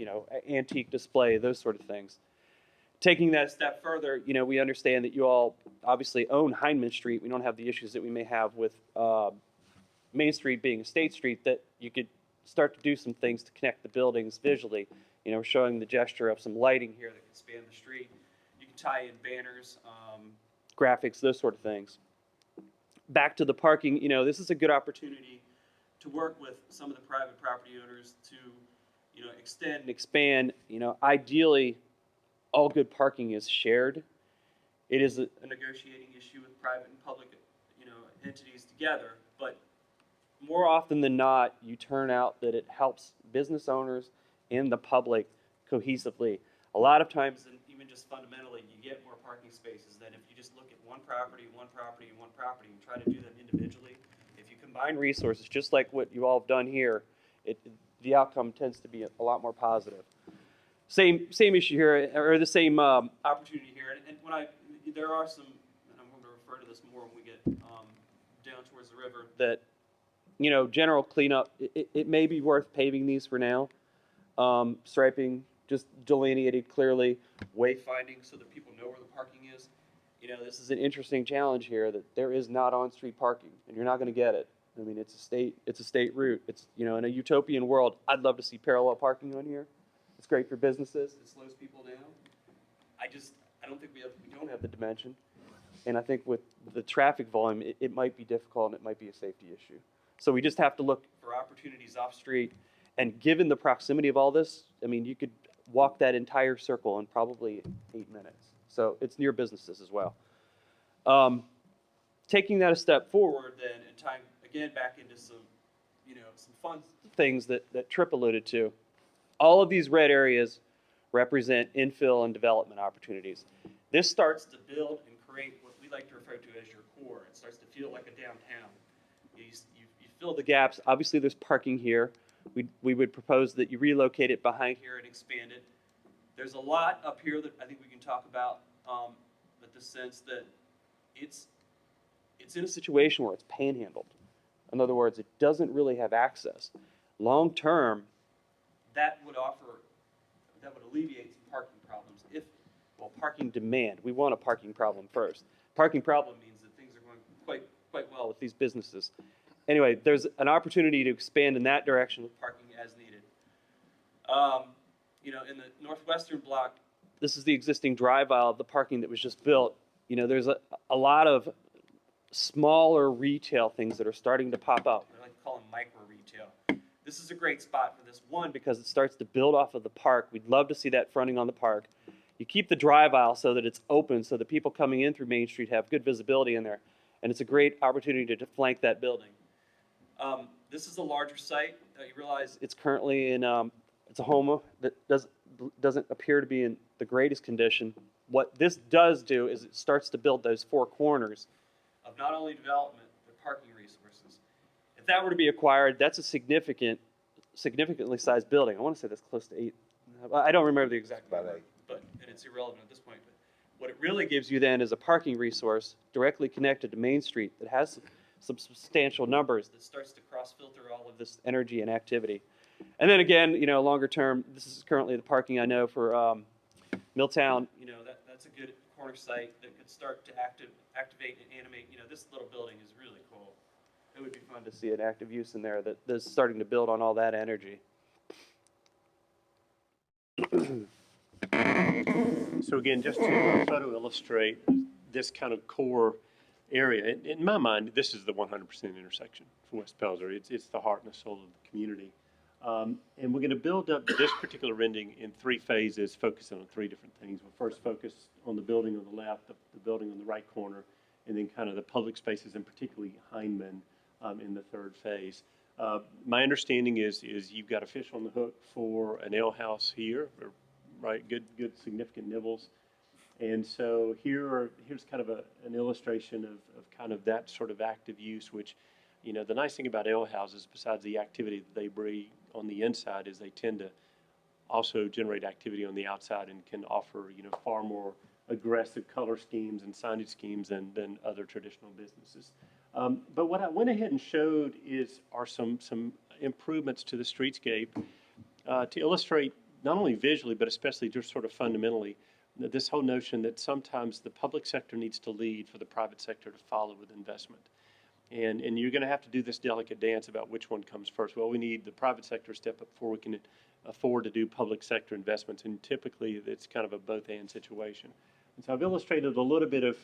antique display, those sort of things. Taking that a step further, we understand that you all obviously own Heineman Street. We don't have the issues that we may have with Main Street being a state street, that you could start to do some things to connect the buildings visually, showing the gesture of some lighting here that can span the street. You can tie in banners, graphics, those sort of things. Back to the parking, this is a good opportunity to work with some of the private property owners to, extend and expand. Ideally, all good parking is shared. It is a negotiating issue with private and public, entities together, but more often than not, you turn out that it helps business owners and the public cohesively. A lot of times, and even just fundamentally, you get more parking spaces than if you just look at one property, and try to do them individually. If you combine resources, just like what you all have done here, the outcome tends to be a lot more positive. Same issue here, or the same opportunity here. And there are some, and I'm going to refer to this more when we get down towards the river, that general cleanup, it may be worth paving these for now. Striping, just delineated clearly, wayfinding so that people know where the parking is. This is an interesting challenge here that there is not on-street parking, and you're not going to get it. I mean, it's a state route. It's, in a utopian world, I'd love to see parallel parking on here. It's great for businesses. It slows people down. I don't think we don't have the dimension. And I think with the traffic volume, it might be difficult and it might be a safety issue. So we just have to look for opportunities off street. And given the proximity of all this, I mean, you could walk that entire circle in probably 8 minutes. So it's near businesses as well. Taking that a step forward then and tying again back into some, some fun things that Tripp alluded to. All of these red areas represent infill and development opportunities. This starts to build and create what we like to refer to as your core. It starts to feel like a downtown. You fill the gaps. Obviously, there's parking here. We would propose that you relocate it behind here and expand it. There's a lot up here that I think we can talk about, but the sense that it's in a situation where it's panhandled. In other words, it doesn't really have access. Long term, that would alleviate some parking problems. Parking demand. We want a parking problem first. Parking problem means that things are going quite well with these businesses. Anyway, there's an opportunity to expand in that direction with parking as needed. In the northwestern block, this is the existing drive aisle of the parking that was just built. There's a lot of smaller retail things that are starting to pop up. I like to call them micro retail. This is a great spot for this one because it starts to build off of the park. We'd love to see that fronting on the park. You keep the drive aisle so that it's open so that people coming in through Main Street have good visibility in there. And it's a great opportunity to flank that building. This is a larger site. You realize it's currently in, it's a home that doesn't appear to be in the greatest condition. What this does do is it starts to build those four corners of not only development, but parking resources. If that were to be acquired, that's a significantly sized building. I want to say that's close to 8. I don't remember the exact number, and it's irrelevant at this point. But what it really gives you then is a parking resource directly connected to Main Street that has some substantial numbers that starts to cross-filter all of this energy and activity. And then again, longer term, this is currently the parking I know for Milltown. That's a good corner site that could start to activate and animate. This little building is really cool. It would be fun to see an active use in there that's starting to build on all that energy. So again, just to photo illustrate this kind of core area, in my mind, this is the 100% intersection for West Pelzer. It's the heart and the soul of the community. And we're going to build up this particular rendering in 3 phases, focusing on 3 different things. We'll first focus on the building on the left, the building on the right corner, and then kind of the public spaces, and particularly Heineman in the 3rd phase. My understanding is you've got a fish on the hook for an ale house here, right? Good significant nibbles. And so here's kind of an illustration of kind of that sort of active use, which, the nice thing about ale houses, besides the activity that they bring on the inside, is they tend to also generate activity on the outside and can offer, far more aggressive color schemes and signage schemes than other traditional businesses. But what I went ahead and showed are some improvements to the streetscape to illustrate not only visually, but especially just sort of fundamentally, this whole notion that sometimes the public sector needs to lead for the private sector to follow with investment. And you're going to have to do this delicate dance about which one comes first. Well, we need the private sector to step up before we can afford to do public sector investments. And typically, it's kind of a both-and situation. And so I've illustrated a little bit of,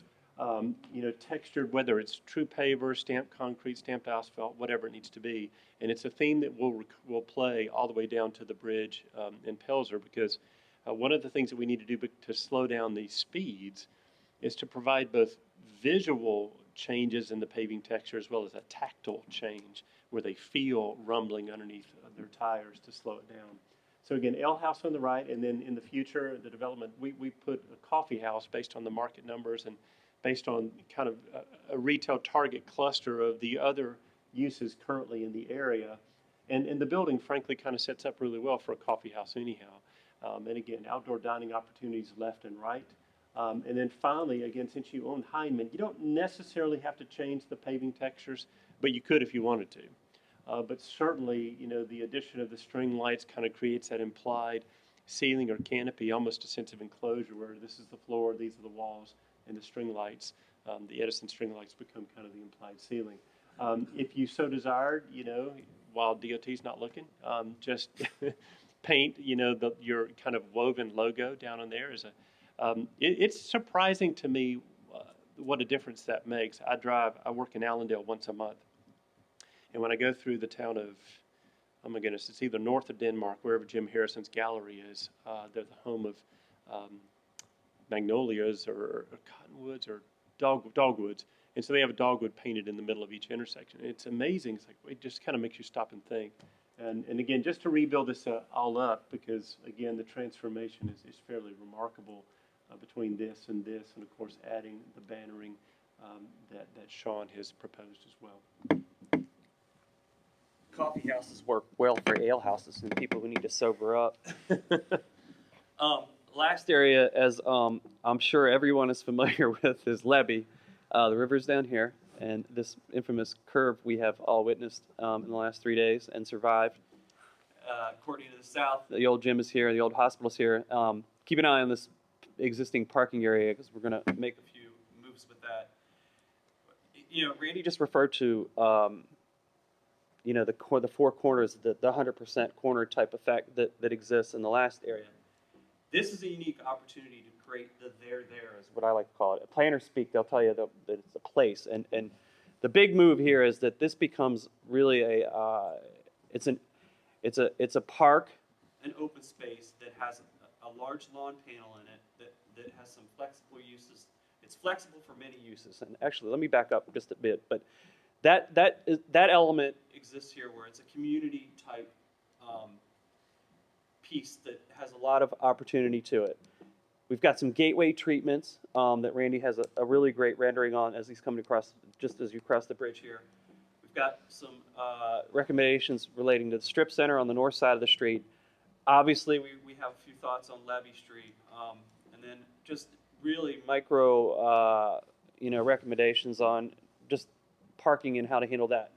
textured, whether it's true paver, stamped concrete, stamped asphalt, whatever it needs to be. And it's a theme that will play all the way down to the bridge in Pelzer, because one of the things that we need to do to slow down these speeds is to provide both visual changes in the paving texture as well as a tactile change where they feel rumbling underneath their tires to slow it down. So again, ale house on the right, and then in the future, the development, we put a coffee house based on the market numbers and based on kind of a retail target cluster of the other uses currently in the area. And the building, frankly, kind of sets up really well for a coffee house anyhow. And again, outdoor dining opportunities left and right. And then finally, again, since you own Heineman, you don't necessarily have to change the paving textures, but you could if you wanted to. But certainly, the addition of the string lights kind of creates that implied ceiling or canopy, almost a sense of enclosure where this is the floor, these are the walls, and the string lights, the Edison string lights become kind of the implied ceiling. If you so desired, while DOT's not looking, just paint, your kind of woven logo down on there is it's surprising to me what a difference that makes. I work in Allendale once a month. And when I go through the town of, oh my goodness, it's either north of Denmark, wherever Jim Harrison's gallery is. They're the home of magnolias or cottonwoods or dogwoods. And so they have a dogwood painted in the middle of each intersection. It's amazing. It's like, it just kind of makes you stop and think. And again, just to rebuild this all up, because again, the transformation is fairly remarkable between this, and of course adding the bannering that Shawn has proposed as well. Coffee houses work well for ale houses and people who need to sober up. Last area, as I'm sure everyone is familiar with, is Levy. The river's down here, and this infamous curve we have all witnessed in the last 3 days and survived. Courtney to the south, the old gym is here, the old hospital's here. Keep an eye on this existing parking area because we're going to make a few moves with that. You know, Randy just referred to you know, the four corners, the 100% corner type effect that exists in the last area. This is a unique opportunity to create the there is what I like to call it. A planner speak, they'll tell you that it's a place. And the big move here is that this becomes really it's a park, an open space that has a large lawn panel in it that has some flexible uses. It's flexible for many uses. And actually, let me back up just a bit. But that element exists here where it's a community type piece that has a lot of opportunity to it. We've got some gateway treatments that Randy has a really great rendering on as he's coming across, just as you cross the bridge here. We've got some recommendations relating to the strip center on the north side of the street. Obviously, we have a few thoughts on Levy Street, and then just really micro recommendations on just parking and how to handle that.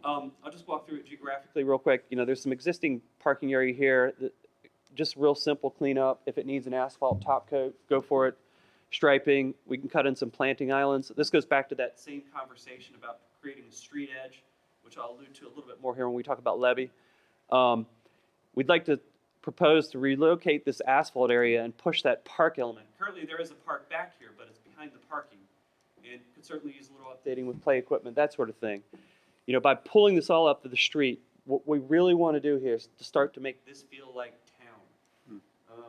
I'll just walk through it geographically real quick. You know, there's some existing parking area here, just real simple cleanup. If it needs an asphalt top coat, go for it. Striping, we can cut in some planting islands. This goes back to that same conversation about creating a street edge, which I'll allude to a little bit more here when we talk about Levy. We'd like to propose to relocate this asphalt area and push that park element. Currently there is a park back here, but it's behind the parking. And could certainly use a little updating with play equipment, that sort of thing. You know, by pulling this all up to the street, what we really want to do here is to start to make this feel like town.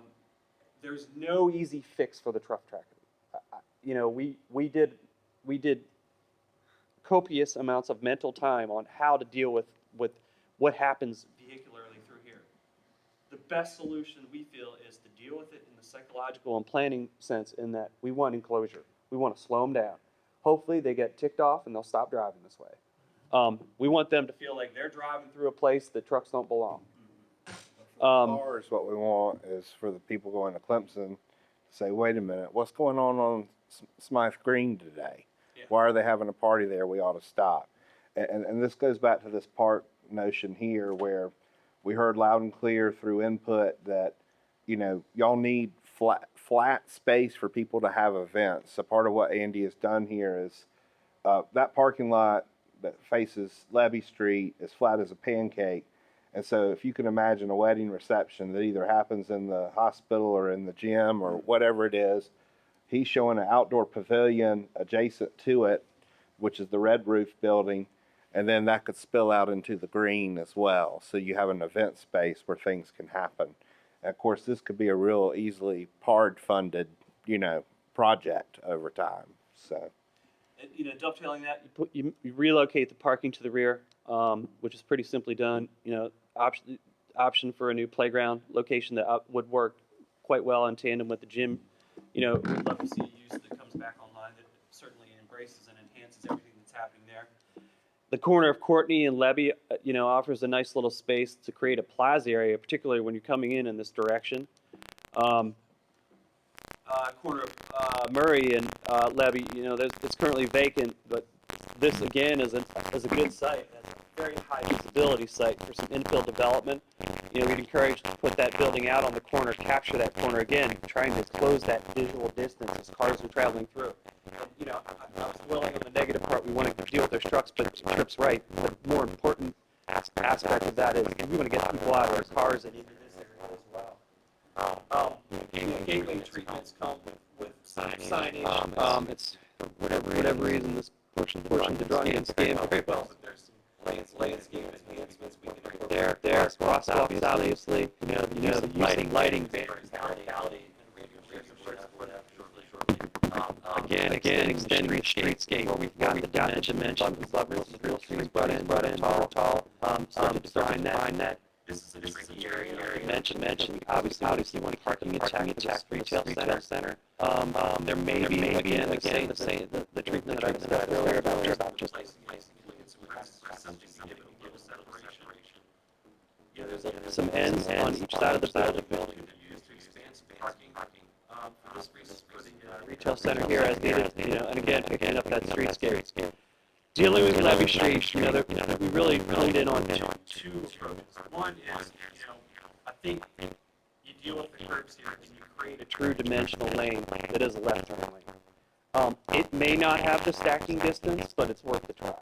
There's no easy fix for the truck traffic. You know, we did copious amounts of mental time on how to deal with what happens vehicularly through here. The best solution we feel is to deal with it in the psychological and planning sense, in that we want enclosure. We want to slow them down. Hopefully they get ticked off and they'll stop driving this way. We want them to feel like they're driving through a place that trucks don't belong. Cars, what we want is for the people going to Clemson to say, wait a minute, what's going on Smythe Green today? Yeah. Why are they having a party there? We ought to stop. And this goes back to this park notion here, where we heard loud and clear through input that, you know, y'all need flat space for people to have events. So part of what Andy has done here is that parking lot that faces Levy Street is flat as a pancake. And so if you can imagine a wedding reception that either happens in the hospital or in the gym or whatever it is, he's showing an outdoor pavilion adjacent to it, which is the red roof building, and then that could spill out into the green as well. So you have an event space where things can happen. And of course, this could be a real easily PARD-funded, you know, project over time. So, And, you know, dovetailing that, you relocate the parking to the rear, which is pretty simply done. You know, option for a new playground location that would work quite well in tandem with the gym. You know, we'd love to see a use that comes back online that certainly embraces and enhances everything that's happening there. The corner of Courtney and Levy, you know, offers a nice little space to create a plaza area, particularly when you're coming in this direction. Corner of Murray and Levy, you know, it's currently vacant, but this again is a good site. It's a very high visibility site for some infill development. You know, we'd encourage to put that building out on the corner, capture that corner again, trying to close that visual distance as cars are traveling through. And, you know, I was willing on the negative part. We want to deal with those trucks, but Tripp's right. The more important aspect of that is we want to get people out of their cars and into this area as well. You know, gateway treatments come with signage. It's for whatever reason this portion of the drawing didn't scan very well, but there's some landscape enhancements we can incorporate there. Crosswalks, obviously. You know, the lighting, banners, hospitality, and radio for that shortly. again, extending the streetscape where we've got the dimension, real trees brought in, tall, started to define that. This is a tricky area. Mentioned, obviously one parking attack retail center. There may be, again, the treatment that I discussed earlier about just some ends on each side of the building to use to expand some parking for the retail center here as needed, and again, picking up that streetscape. Dealing with levee streets, we really leaned in on two approaches. One is, I think you deal with the curbs here and you create a true dimensional lane that is a left turn lane. It may not have the stacking distance, but it's worth the try.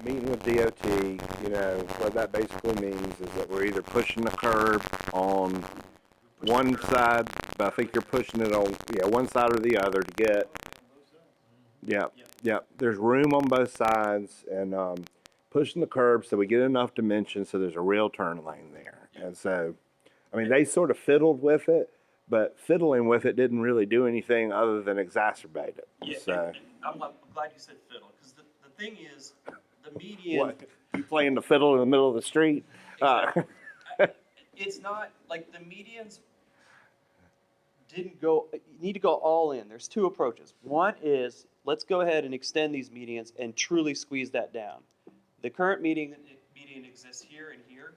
Meeting with DOT, what that basically means is that we're either pushing the curb on one side, but I think you're pushing it on, one side or the other to get, there's room on both sides, and pushing the curb so we get enough dimension so there's a real turn lane there. And so, they sort of fiddled with it, but fiddling with it didn't really do anything other than exacerbate it. Yeah, So, and I'm glad you said fiddle, because the thing is, the median... what, you playing the fiddle in the middle of the street? Exactly. It's not, like, the medians need to go all in. There's two approaches. One is, let's go ahead and extend these medians and truly squeeze that down. The current median exists here and here.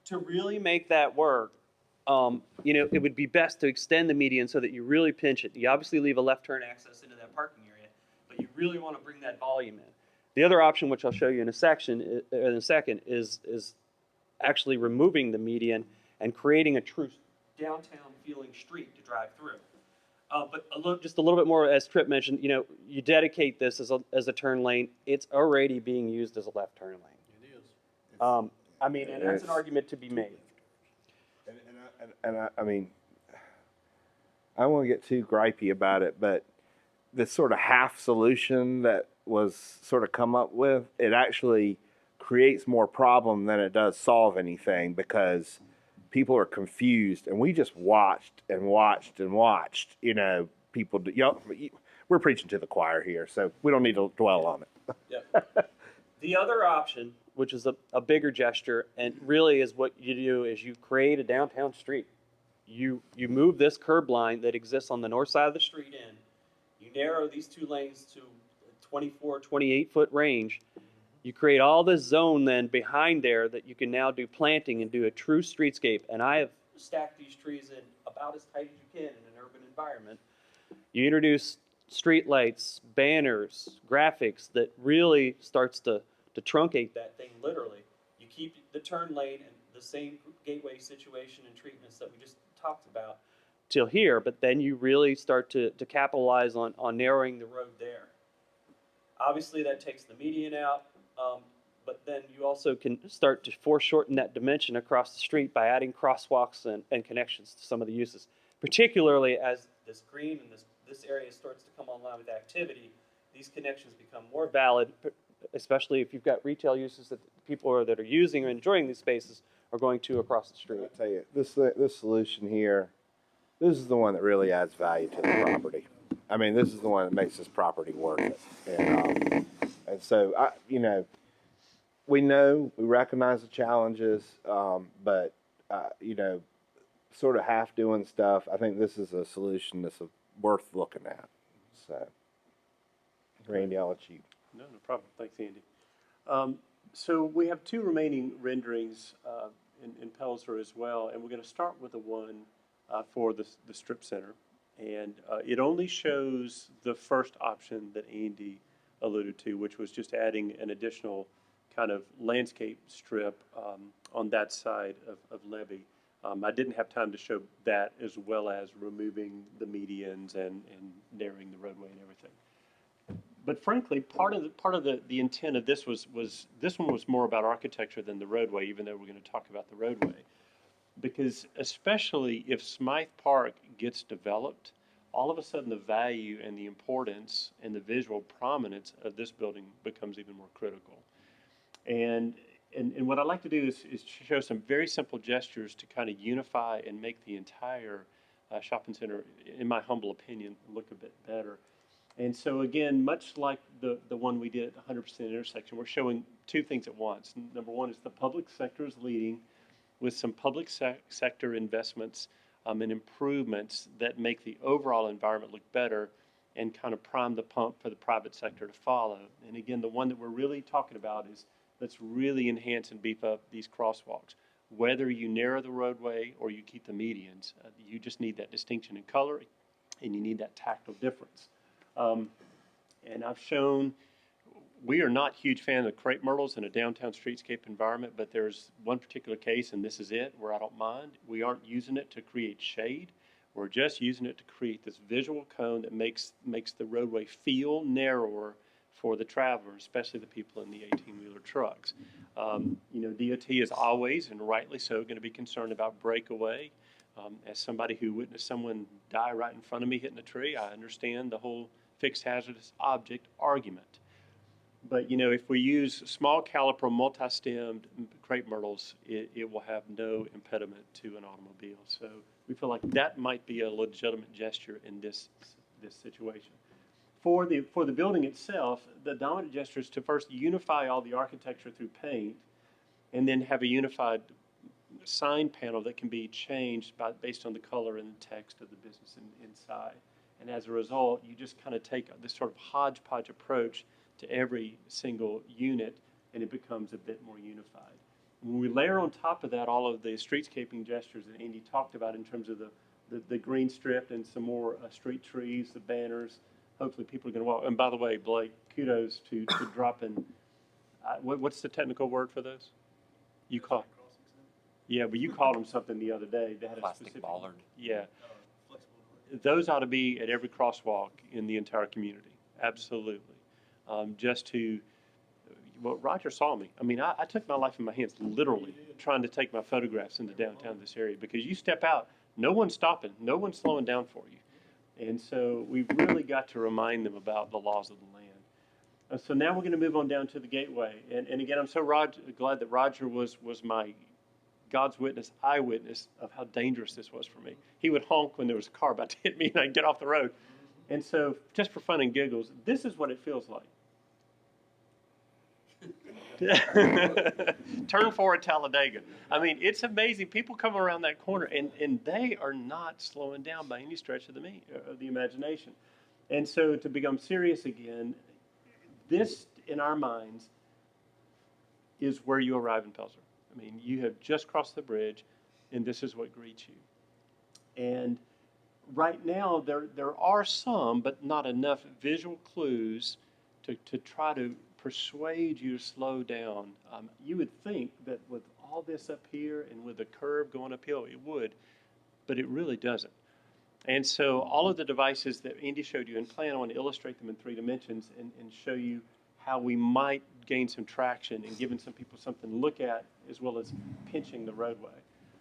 To really make that work, it would be best to extend the median so that you really pinch it. You obviously leave a left turn access into that parking area, but you really want to bring that volume in. The other option, which I'll show you in a second, is actually removing the median and creating a true downtown feeling street to drive through. But just a little bit more, as Tripp mentioned, you dedicate this as a turn lane. It's already being used as a left turn lane. It is. And that's an argument to be made. And I don't want to get too gripey about it, but this sort of half solution that was sort of come up with, it actually creates more problem than it does solve anything, because people are confused, and we just watched people we're preaching to the choir here, so we don't need to dwell on it. Yep. The other option, which is a bigger gesture, and really is what you do, is you create a downtown street. You move this curb line that exists on the north side of the street in. You narrow these two lanes to a 24, 28-foot range. You create all this zone then behind there that you can now do planting and do a true streetscape. And I have stacked these trees in about as tight as you can in an urban environment. You introduce street lights, banners, graphics that really starts to truncate that thing literally. You keep the turn lane and the same gateway situation and treatments that we just talked about till here, but then you really start to capitalize on narrowing the road there. Obviously that takes the median out, but then you also can start to foreshorten that dimension across the street by adding crosswalks and connections to some of the uses, particularly as this green and this area starts to come online with activity. These connections become more valid, especially if you've got retail uses that people that are using or enjoying these spaces are going to across the street. I tell you, this solution here, this is the one that really adds value to the property. This is the one that makes this property worth it. And so, we recognize the challenges, but, sort of half doing stuff, I think this is a solution that's worth looking at. So, Randy, I'll let you. No problem. Thanks, Andy. So we have two remaining renderings in Pelzer as well, and we're going to start with the one for the strip center. And it only shows the first option that Andy alluded to, which was just adding an additional kind of landscape strip on that side of levee. I didn't have time to show that, as well as removing the medians and narrowing the roadway and everything. But frankly, part of the intent of this was this one was more about architecture than the roadway, even though we're going to talk about the roadway. Because especially if Smythe Park gets developed, all of a sudden the value and the importance and the visual prominence of this building becomes even more critical. And what I'd like to do is show some very simple gestures to kind of unify and make the entire shopping center, in my humble opinion, look a bit better. And so again, much like the one we did at 100% intersection, we're showing two things at once. Number one is the public sector is leading with some public sector investments and improvements that make the overall environment look better and kind of prime the pump for the private sector to follow. And again, the one that we're really talking about is let's really enhance and beef up these crosswalks. Whether you narrow the roadway or you keep the medians, you just need that distinction in color and you need that tactile difference. And I've shown, we are not huge fan of crepe myrtles in a downtown streetscape environment, but there's one particular case, and this is it, where I don't mind. We aren't using it to create shade. We're just using it to create this visual cone that makes the roadway feel narrower for the traveler, especially the people in the 18-wheeler trucks. DOT is always, and rightly so, going to be concerned about breakaway. As somebody who witnessed someone die right in front of me hitting a tree, I understand the whole fixed hazardous object argument. But, if we use small caliper multi-stemmed crepe myrtles, it will have no impediment to an automobile. So we feel like that might be a legitimate gesture in this situation. For the building itself, the dominant gesture is to first unify all the architecture through paint and then have a unified sign panel that can be changed based on the color and the text of the business inside. And as a result, you just kind of take this sort of hodgepodge approach to every single unit, and it becomes a bit more unified. When we layer on top of that all of the streetscaping gestures that Andy talked about in terms of the green strip and some more street trees, the banners, hopefully people are going to walk. And by the way, Blake, kudos to dropping, what's the technical word for those? You call. Yeah, but you called them something the other day. They had Plastic a specific bollard. Yeah. Those ought to be at every crosswalk in the entire community. Absolutely. Just to, well, Roger saw me. I mean, I took my life in my hands, literally, trying to take my photographs into downtown this area because you step out, no one's stopping, no one's slowing down for you. And so we've really got to remind them about the laws of the land. So now we're going to move on down to the gateway. And again, I'm so glad that Roger was my God's witness, eyewitness of how dangerous this was for me. He would honk when there was a car about to hit me and I'd get off the road. And so just for fun and giggles, this is what it feels like. Turn forward Talladega. I mean, it's amazing. People come around that corner and they are not slowing down by any stretch of the imagination. And so to become serious again, this in our minds is where you arrive in Pelzer. I mean, you have just crossed the bridge and this is what greets you. And right now there are some, but not enough visual clues to try to persuade you to slow down. You would think that with all this up here and with the curve going uphill, it would, but it really doesn't. And so all of the devices that Andy showed you in plan, I want to illustrate them in 3 dimensions and show you how we might gain some traction and giving some people something to look at as well as pinching the roadway.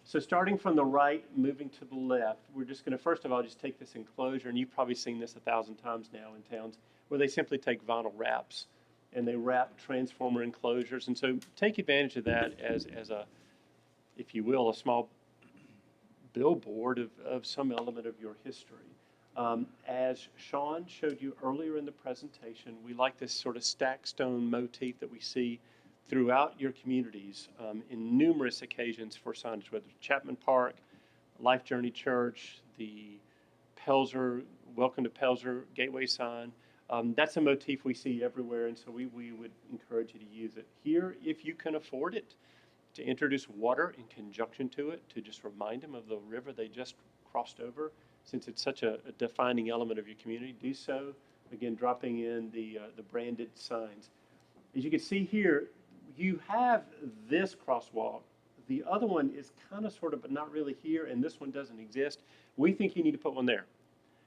So starting from the right, moving to the left, we're just going to first of all just take this enclosure, and you've probably seen this 1,000 times now in towns, where they simply take vinyl wraps and they wrap transformer enclosures. And so take advantage of that as a, if you will, a small billboard of some element of your history. As Shawn showed you earlier in the presentation, we like this sort of stack stone motif that we see throughout your communities in numerous occasions for signage, whether it's Chapman Park, Life Journey Church, the Pelzer, Welcome to Pelzer Gateway sign. That's a motif we see everywhere, and so we would encourage you to use it. Here, if you can afford it, to introduce water in conjunction to it, to just remind them of the river they just crossed over, since it's such a defining element of your community, do so. Again, dropping in the branded signs. As you can see here, you have this crosswalk. The other one is kind of sort of, but not really here, and this one doesn't exist. We think you need to put one there.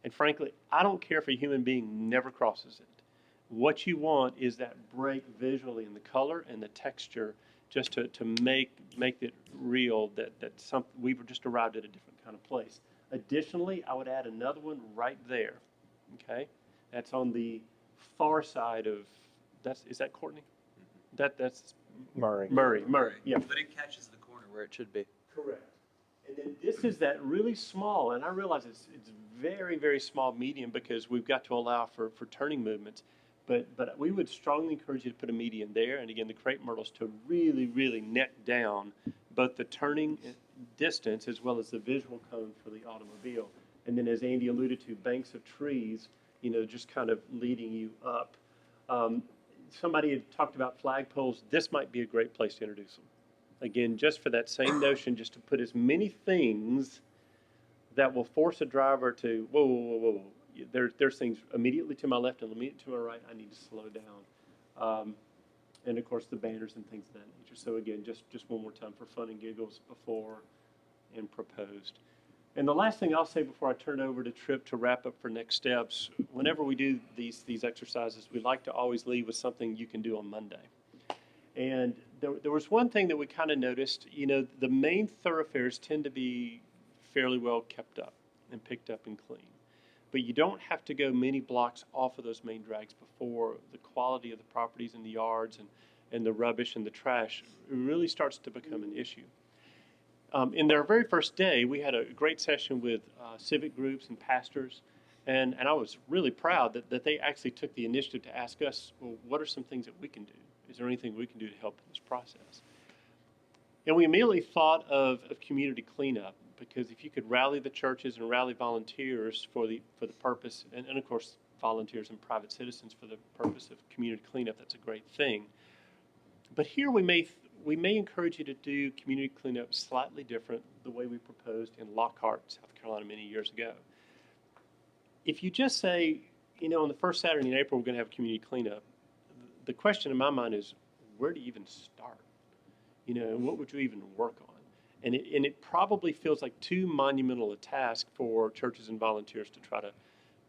And frankly, I don't care if a human being never crosses it. What you want is that break visually in the color and the texture, just to make it real that we've just arrived at a different kind of place. Additionally, I would add another one right there. Okay, that's on the far side of is that Courtney? That's Murray. Murray. Yeah. But it catches the corner where it should be. Correct. And then this is that really small, and I realize it's very, very small median because we've got to allow for turning movements. But we would strongly encourage you to put a median there. And again, the crepe myrtles to really, really neck down both the turning distance as well as the visual cone for the automobile. And then as Andy alluded to, banks of trees, just kind of leading you up. Somebody had talked about flagpoles. This might be a great place to introduce them. Again, just for that same notion, just to put as many things that will force a driver to, whoa, whoa, whoa, whoa. There's things immediately to my left and immediately to my right. I need to slow down. And of course, the banners and things of that nature. So again, just one more time for fun and giggles, before and proposed. And the last thing I'll say before I turn it over to Tripp to wrap up for next steps, whenever we do these exercises, we like to always leave with something you can do on Monday. And there was one thing that we kind of noticed, the main thoroughfares tend to be fairly well kept up and picked up and clean. But you don't have to go many blocks off of those main drags before the quality of the properties and the yards and the rubbish and the trash really starts to become an issue. In their very first day, we had a great session with civic groups and pastors, and I was really proud that they actually took the initiative to ask us, well, what are some things that we can do? Is there anything we can do to help in this process? And we immediately thought of community cleanup, because if you could rally the churches and rally volunteers for the purpose, and of course volunteers and private citizens for the purpose of community cleanup, that's a great thing. But here we may encourage you to do community cleanup slightly different, the way we proposed in Lockhart, South Carolina, many years ago. If you just say, on the first Saturday in April, we're going to have community cleanup, the question in my mind is, where do you even start? And what would you even work on? And it probably feels like too monumental a task for churches and volunteers to try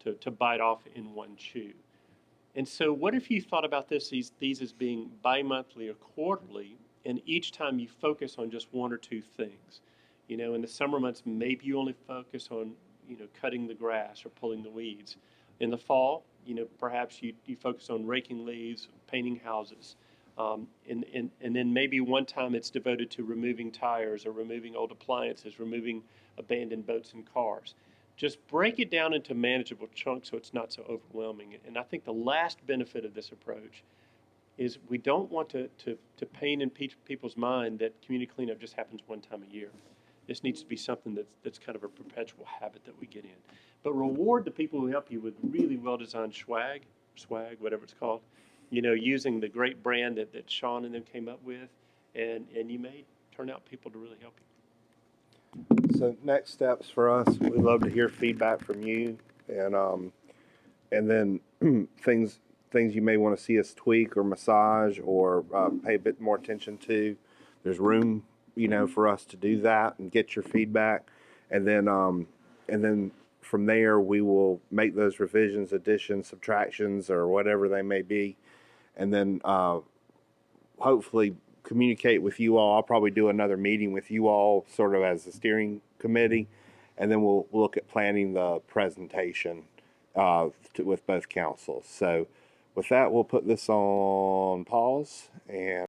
to bite off in one chew. And so what if you thought about these as being bi-monthly or quarterly, and each time you focus on just one or two things? In the summer months, maybe you only focus on, cutting the grass or pulling the weeds. In the fall, perhaps you focus on raking leaves, painting houses. And then maybe one time it's devoted to removing tires or removing old appliances, removing abandoned boats and cars. Just break it down into manageable chunks so it's not so overwhelming. And I think the last benefit of this approach is we don't want to paint in people's mind that community cleanup just happens one time a year. This needs to be something that's kind of a perpetual habit that we get in. But reward the people who help you with really well-designed swag, whatever it's called, using the great brand that Shawn and them came up with, and you may turn out people to really help you. So next steps for us, we'd love to hear feedback from you, and then things you may want to see us tweak or massage or pay a bit more attention to. There's room, for us to do that and get your feedback, and then from there we will make those revisions, additions, subtractions, or whatever they may be, and then hopefully communicate with you all. I'll probably do another meeting with you all sort of as a steering committee, and then we'll look at planning the presentation with both councils. So with that, we'll put this on pause and